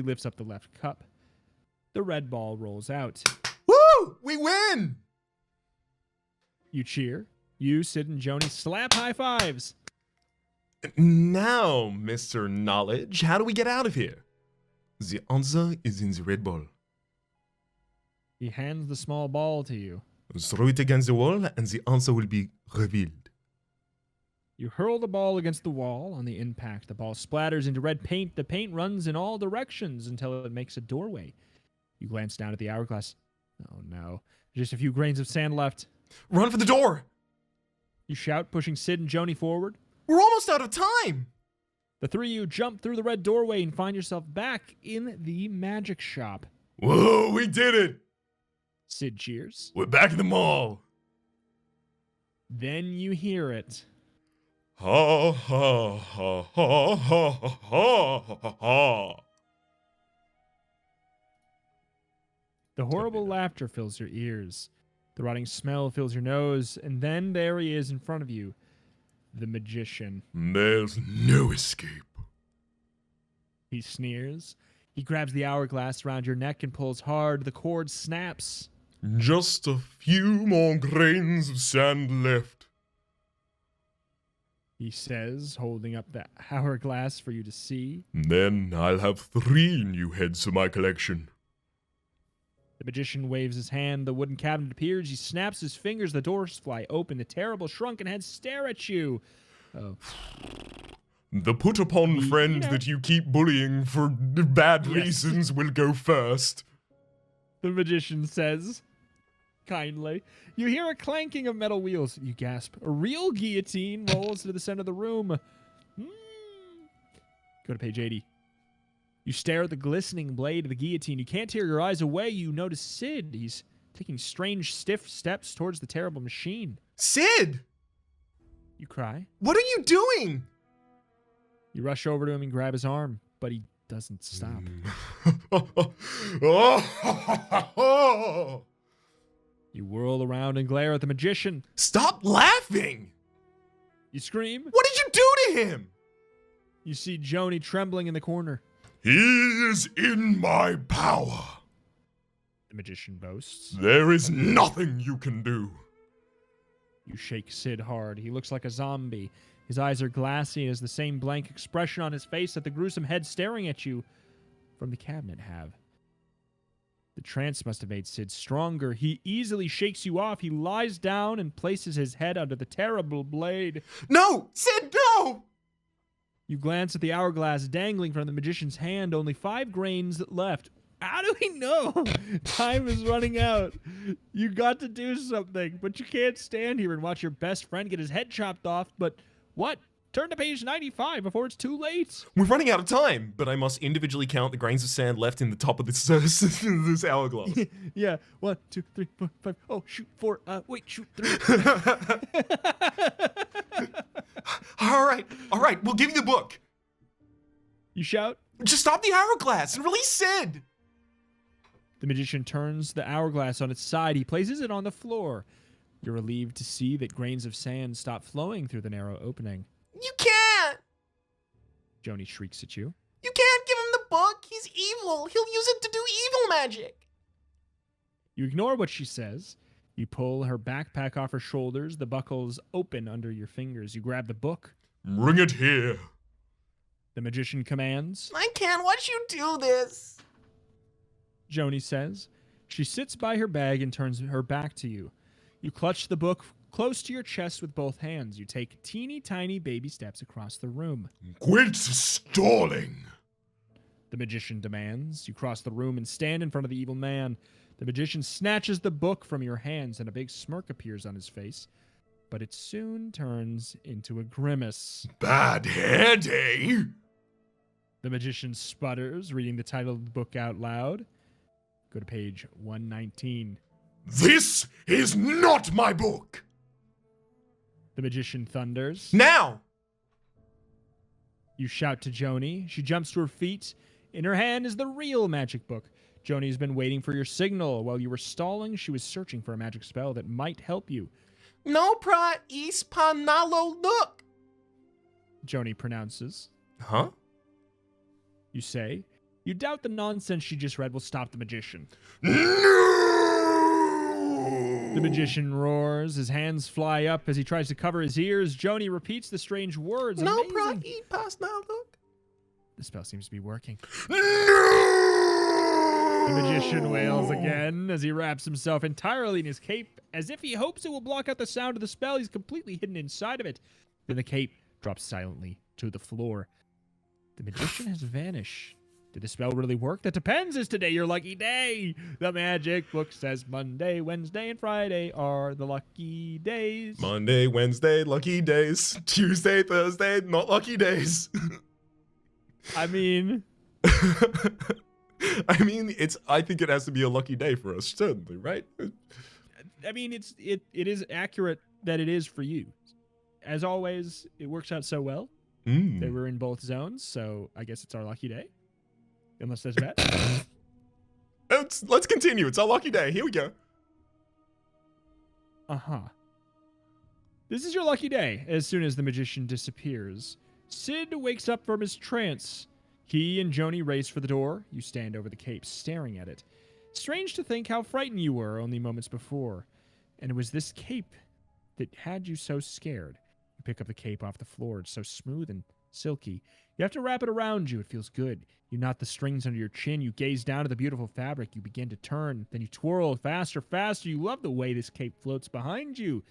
lifts up the left cup. The red ball rolls out. Woo! We win! You cheer. You, Sid, and Joni slap high fives. Now, Mr. Knowledge, how do we get out of here? The answer is in the red ball. He hands the small ball to you. Throw it against the wall and the answer will be revealed. You hurl the ball against the wall. On the impact, the ball splatters into red paint. The paint runs in all directions until it makes a doorway. You glance down at the hourglass. Oh no. Just a few grains of sand left. Run for the door! You shout, pushing Sid and Joni forward. We're almost out of time! The 3 of you jump through the red doorway and find yourself back in the magic shop. Whoa, we did it! Sid cheers. We're back in the mall! Then you hear it. Ha ha ha ha ha ha ha ha. The horrible laughter fills your ears. The rotting smell fills your nose, and then there he is in front of you, the magician. There's no escape. He sneers. He grabs the hourglass around your neck and pulls hard. The cord snaps. Just a few more grains of sand left. He says, holding up the hourglass for you to see. Then I'll have 3 new heads to my collection. The magician waves his hand. The wooden cabinet appears. He snaps his fingers. The doors fly open. The terrible shrunken heads stare at you. Oh. The put-upon friend Yeah. that you keep bullying for bad Yes. reasons will go first. The magician says, kindly. You hear a clanking of metal wheels. You gasp. A real guillotine rolls to the center of the room. Go to page 80. You stare at the glistening blade of the guillotine. You can't tear your eyes away. You notice Sid. He's taking strange, stiff steps towards the terrible machine. Sid! You cry. What are you doing? You rush over to him and grab his arm, but he doesn't stop. You whirl around and glare at the magician. Stop laughing! You scream. What did you do to him? You see Joni trembling in the corner. He is in my power. The magician boasts. There is nothing you can do. You shake Sid hard. He looks like a zombie. His eyes are glassy and has the same blank expression on his face that the gruesome head staring at you from the cabinet have. The trance must have made Sid stronger. He easily shakes you off. He lies down and places his head under the terrible blade. No! Sid, no! You glance at the hourglass dangling from the magician's hand, only 5 grains left. How do we know? Time is running out. You got to do something, but you can't stand here and watch your best friend get his head chopped off. But what? Turn to page 95 before it's too late. We're running out of time, but I must individually count the grains of sand left in the top of this, this hourglass. Yeah. 1, 2, 3, 4, 5. Oh, shoot 4. Wait, shoot 3. All right, we'll give you the book. You shout. Just stop the hourglass and release Sid. The magician turns the hourglass on its side. He places it on the floor. You're relieved to see that grains of sand stop flowing through the narrow opening. You can't! Joni shrieks at you. You can't give him the book! He's evil! He'll use it to do evil magic! You ignore what she says. You pull her backpack off her shoulders. The buckles open under your fingers. You grab the book. Bring it here. The magician commands. I can't watch you do this! Joni says. She sits by her bag and turns her back to you. You clutch the book close to your chest with both hands. You take teeny tiny baby steps across the room. Quit stalling. The magician demands. You cross the room and stand in front of the evil man. The magician snatches the book from your hands and a big smirk appears on his face. But it soon turns into a grimace. Bad head, eh? The magician sputters, reading the title of the book out loud. Go to page 119. This is not my book. The magician thunders. Now! You shout to Joni. She jumps to her feet. In her hand is the real magic book. Joni's been waiting for your signal. While you were stalling, she was searching for a magic spell that might help you. No pra ispanalo look! Joni pronounces. Huh? You say. You doubt the nonsense she just read will stop the magician. No! The magician roars. His hands fly up as he tries to cover his ears. Joni repeats the strange words. No Amazing. pra ispanalo. The spell seems to be working. No! The magician wails again as he wraps himself entirely in his cape, as if he hopes it will block out the sound of the spell. He's completely hidden inside of it. Then the cape drops silently to the floor. The magician has vanished. Did the spell really work? That depends. Is today your lucky day? The magic book says Monday, Wednesday, and Friday are the lucky days. Monday, Wednesday, lucky days. Tuesday, Thursday, not lucky days. I mean... I think it has to be a lucky day for us, certainly, right? I mean, it is accurate that it is for you. As always, it works out so well that we're in both zones, so I guess it's our lucky day. Unless there's bet. Let's continue. It's our lucky day. Here we go. Uh-huh. This is your lucky day. As soon as the magician disappears, Sid wakes up from his trance. He and Joni race for the door. You stand over the cape, staring at it. Strange to think how frightened you were only moments before. And it was this cape that had you so scared. You pick up the cape off the floor. It's so smooth and silky. You have to wrap it around you. It feels good. You knot the strings under your chin. You gaze down at the beautiful fabric. You begin to turn. Then you twirl faster, faster. You love the way this cape floats behind you.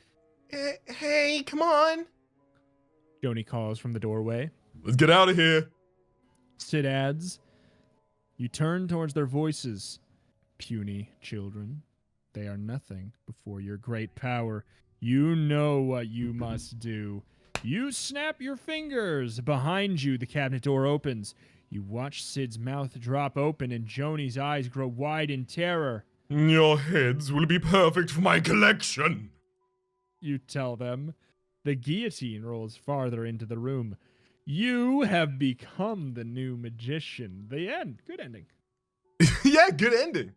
Hey, come on! Joni calls from the doorway. Let's get out of here. Sid adds. You turn towards their voices. Puny children. They are nothing before your great power. You know what you must do. You snap your fingers. Behind you, the cabinet door opens. You watch Sid's mouth drop open and Joni's eyes grow wide in terror. Your heads will be perfect for my collection. You tell them. The guillotine rolls farther into the room. You have become the new magician. The end. Good ending. Yeah, good ending.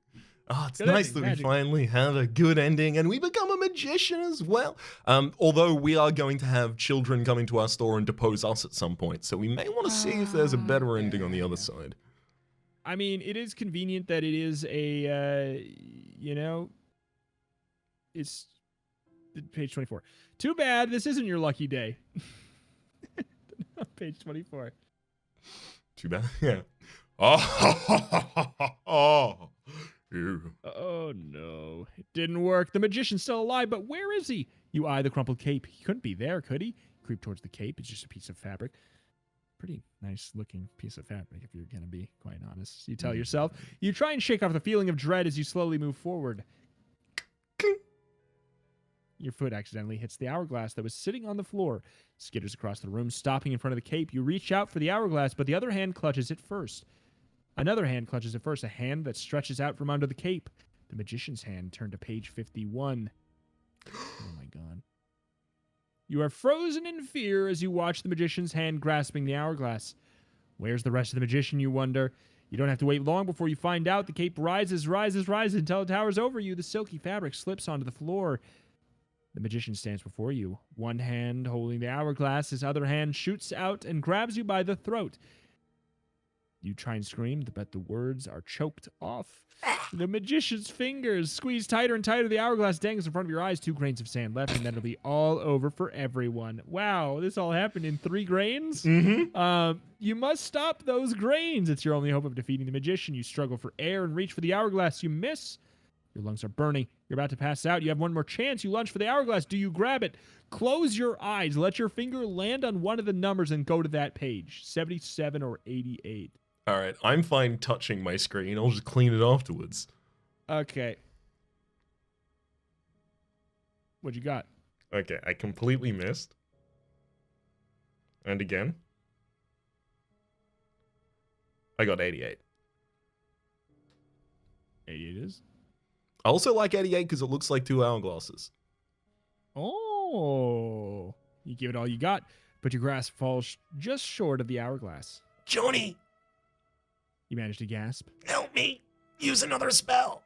Oh, it's Good nice ending, that magic. we finally have a good ending and we become a magician as well. Although we are going to have children coming to our store and depose us at some point, so we may want to see if there's a better ending on the other side. I mean, it is convenient that it is a, it's page 24. Too bad this isn't your lucky day. Page 24. Too bad. Yeah. Oh. Ew. Oh no, it didn't work. The magician's still alive, but where is he? You eye the crumpled cape. He couldn't be there, could he? Creep towards the cape. It's just a piece of fabric. Pretty nice looking piece of fabric, if you're going to be quite honest. You tell yourself. You try and shake off the feeling of dread as you slowly move forward. Your foot accidentally hits the hourglass that was sitting on the floor. Skitters across the room, stopping in front of the cape. You reach out for the hourglass, but the other hand clutches it first. Another hand clutches it first, a hand that stretches out from under the cape. The magician's hand turned to page 51. Oh my god. You are frozen in fear as you watch the magician's hand grasping the hourglass. Where's the rest of the magician, you wonder? You don't have to wait long before you find out. The cape rises until it towers over you. The silky fabric slips onto the floor. The magician stands before you, one hand holding the hourglass, his other hand shoots out and grabs you by the throat. You try and scream, but the words are choked off. The magician's fingers squeeze tighter and tighter. The hourglass dangles in front of your eyes. 2 grains of sand left, and then it'll be all over for everyone. Wow, this all happened in 3 grains? Mm-hmm. You must stop those grains. It's your only hope of defeating the magician. You struggle for air and reach for the hourglass. You miss. Your lungs are burning. You're about to pass out. You have one more chance. You lunge for the hourglass. Do you grab it? Close your eyes. Let your finger land on one of the numbers and go to that page. 77 or 88. All right, I'm fine touching my screen. I'll just clean it afterwards. Okay. What you got? Okay, I completely missed. And again. I got 88. 88 is? I also like 88 because it looks like 2 hourglasses. Oh. You give it all you got, but your grasp falls just short of the hourglass. Joni, You manage to gasp. help me. Use another spell.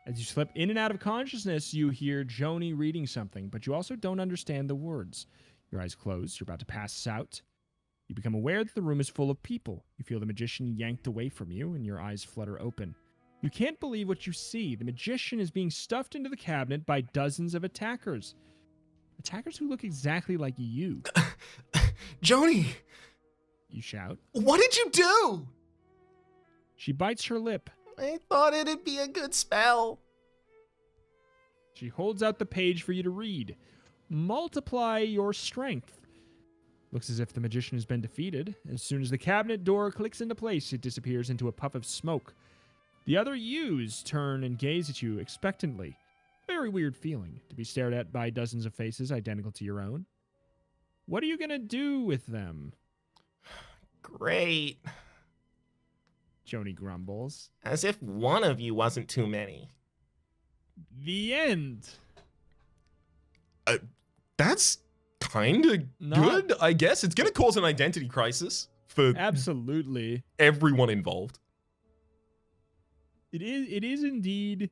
As you slip in and out of consciousness, you hear Joni reading something, but you also don't understand the words. Your eyes close. You're about to pass out. You become aware that the room is full of people. You feel the magician yanked away from you, and your eyes flutter open. You can't believe what you see. The magician is being stuffed into the cabinet by dozens of attackers. Attackers who look exactly like you. Joni, You shout. what did you do? She bites her lip. I thought it'd be a good spell. She holds out the page for you to read. Multiply your strength. Looks as if the magician has been defeated. As soon as the cabinet door clicks into place, it disappears into a puff of smoke. The other yous turn and gaze at you expectantly. Very weird feeling to be stared at by dozens of faces identical to your own. What are you going to do with them? Great. Joni grumbles. As if one of you wasn't too many. The end. That's kind of Not- good, I guess. It's going to cause an identity crisis for Absolutely. everyone involved. It is indeed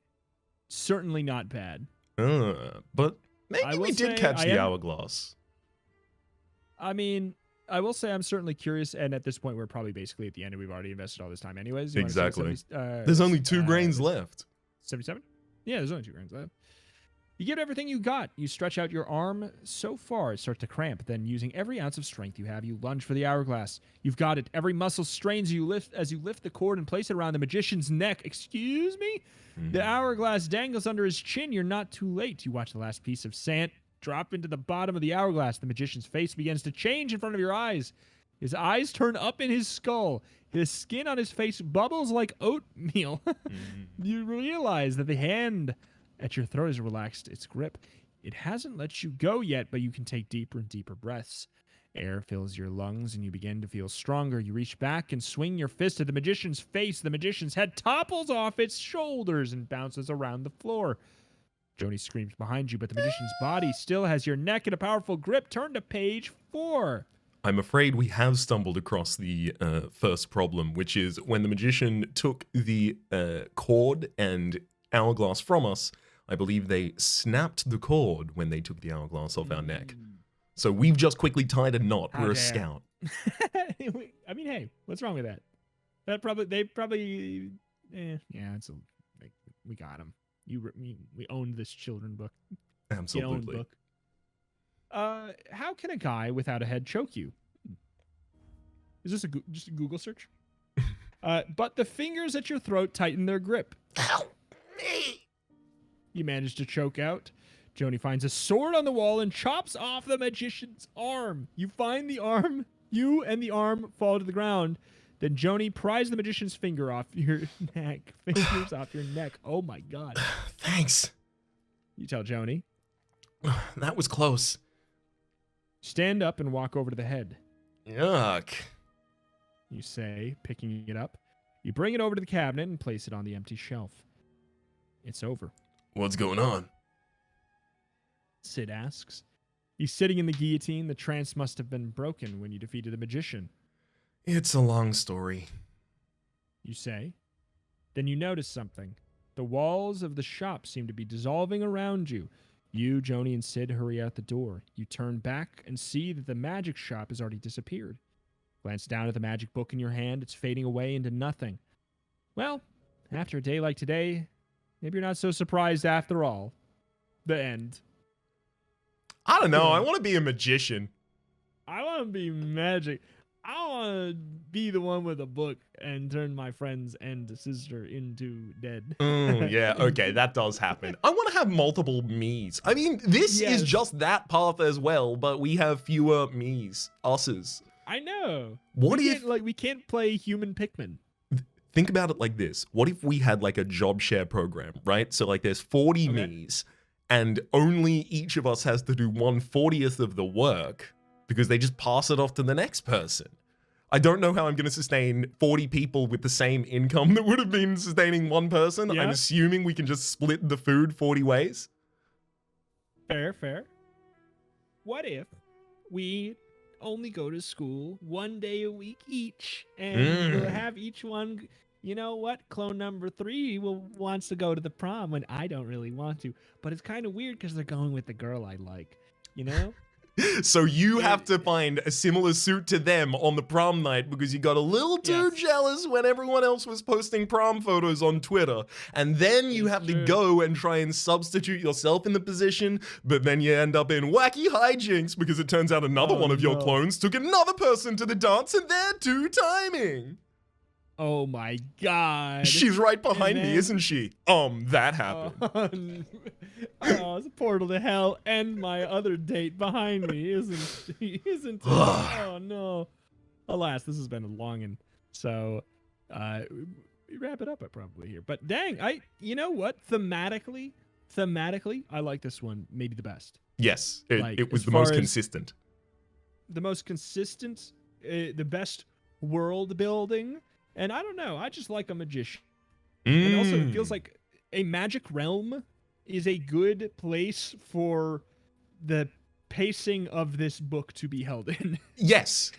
certainly not bad. But I maybe will we did say catch I the am- hourglass. I mean, I will say I'm certainly curious, and at this point, we're probably basically at the end, and we've already invested all this time anyways. You wanna say Exactly. 70, There's only 2 grains left. 77? Yeah, there's only 2 grains left. You give it everything you got. You stretch out your arm so far it starts to cramp. Then, using every ounce of strength you have, you lunge for the hourglass. You've got it. Every muscle strains as you lift the cord and place it around the magician's neck. Excuse me? The hourglass dangles under his chin. You're not too late. You watch the last piece of sand drop into the bottom of the hourglass. The magician's face begins to change in front of your eyes. His eyes turn up in his skull. His skin on his face bubbles like oatmeal. You realize that the hand at your throat has relaxed its grip. It hasn't let you go yet, but you can take deeper and deeper breaths. Air fills your lungs, and you begin to feel stronger. You reach back and swing your fist at the magician's face. The magician's head topples off its shoulders and bounces around the floor. Joni screams behind you, but the magician's body still has your neck in a powerful grip. Turn to page 4. I'm afraid we have stumbled across the first problem, which is when the magician took the cord and hourglass from us, I believe they snapped the cord when they took the hourglass off our neck. So we've just quickly tied a knot. How We're a dare. scout. I mean, hey, what's wrong with that? We got him. We owned this children book. Absolutely. Book. How can a guy without a head choke you? Is this just a Google search? But the fingers at your throat tighten their grip. Help me! You manage to choke out. Joni finds a sword on the wall and chops off the magician's arm. You find the arm. You and the arm fall to the ground. Then Joni pries the magician's finger off your neck. Fingers off your neck. Oh my God. Thanks. You tell Joni. That was close. Stand up and walk over to the head. Yuck. You say, picking it up. You bring it over to the cabinet and place it on the empty shelf. It's over. What's going on? Sid asks. He's sitting in the guillotine. The trance must have been broken when you defeated the magician. It's a long story. You say. Then you notice something. The walls of the shop seem to be dissolving around you. You, Joni, and Sid hurry out the door. You turn back and see that the magic shop has already disappeared. Glance down at the magic book in your hand. It's fading away into nothing. Well, after a day like today, maybe you're not so surprised after all. The end. I don't know. I want to be a magician. I want to be magic. I want to be the one with a book and turn my friends and sister into dead. Yeah, okay, that does happen. I want to have multiple me's. I mean, this is just that path as well, but we have fewer me's, us's. I know. What if we can't play human Pikmin? think about it like this? What if we had like a job share program, right? So like there's 40 me's and only each of us has to do 1/40th of the work because they just pass it off to the next person. I don't know how I'm going to sustain 40 people with the same income that would have been sustaining one person. Yeah. I'm assuming we can just split the food 40 ways. Fair. What if we only go to school 1 day a week each, and we'll have each one, you know what, clone number 3 wants to go to the prom when I don't really want to, but it's kind of weird because they're going with the girl I like, you know? So you have to find a similar suit to them on the prom night because you got a little too jealous when everyone else was posting prom photos on Twitter. And then you have to go and try and substitute yourself in the position, but then you end up in wacky hijinks because it turns out another one of your clones took another person to the dance and they're two timing. Oh my God. She's right behind me, isn't she? That happened. Oh, it's a portal to hell and my other date behind me, isn't she? Isn't it? Oh no. Alas, this has been a longin'. So we wrap it up probably here. But dang, you know what? Thematically, I like this one maybe the best. Yes, it was as the far most as consistent. The most consistent, the best world building. And I don't know, I just like a magician. And also it feels like a magic realm is a good place for the pacing of this book to be held in. Yes.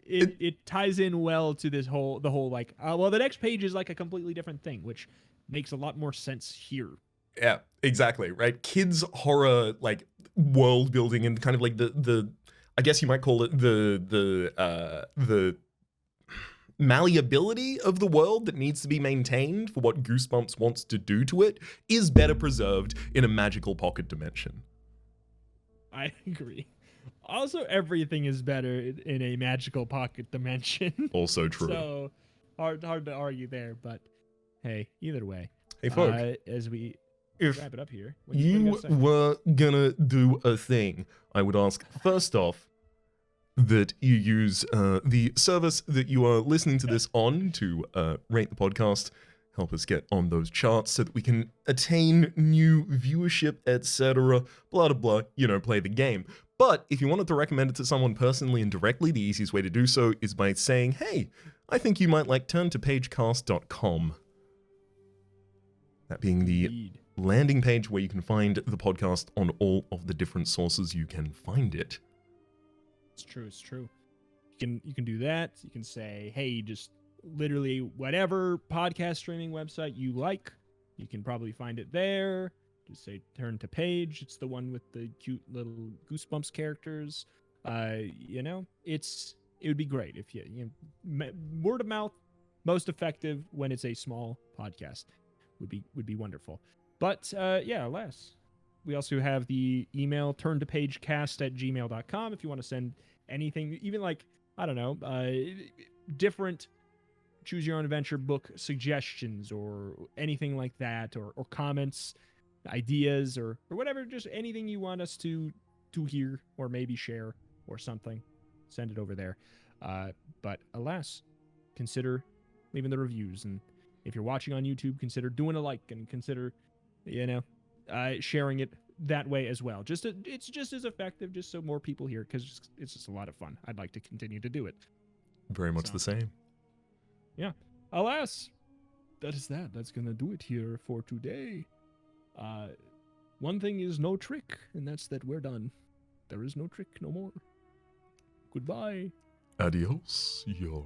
It ties in well to the whole like, well, the next page is like a completely different thing, which makes a lot more sense here. Yeah, exactly, right? Kids horror, like world building and kind of like the I guess you might call it the malleability of the world that needs to be maintained for what Goosebumps wants to do to it is better preserved in a magical pocket dimension. I agree. Also, everything is better in a magical pocket dimension. Also true. So hard to argue there, but hey, either way. Hey, folk. As we If wrap it up here, you were gonna do a thing, I would ask first off that you use the service that you are listening to this on to rate the podcast, help us get on those charts so that we can attain new viewership, etc. Blah, blah, blah, play the game. But if you wanted to recommend it to someone personally and directly, the easiest way to do so is by saying, hey, I think you might like turntopagecast.com. That being the landing page where you can find the podcast on all of the different sources you can find it. It's true. You can do that. You can say, hey, just literally whatever podcast streaming website you like, you can probably find it there. Just say turn to page. It's the one with the cute little Goosebumps characters. It would be great if you word of mouth, most effective when it's a small podcast would be wonderful. But alas, we also have the email turntopagecast@gmail.com if you want to send anything, even like I don't know, different choose your own adventure book suggestions or anything like that, or comments, ideas, or whatever, just anything you want us to hear or maybe share or something, send it over there. But alas, consider leaving the reviews, and if you're watching on YouTube, consider doing a like, and consider, sharing it that way as well. It's just as effective, just so more people hear, because it's just a lot of fun. I'd like to continue to do it. Very much So. the same. Yeah. Alas, that's gonna do it here for today. One thing is no trick, and that's that we're done. There is no trick no more. Goodbye. Adios, yo.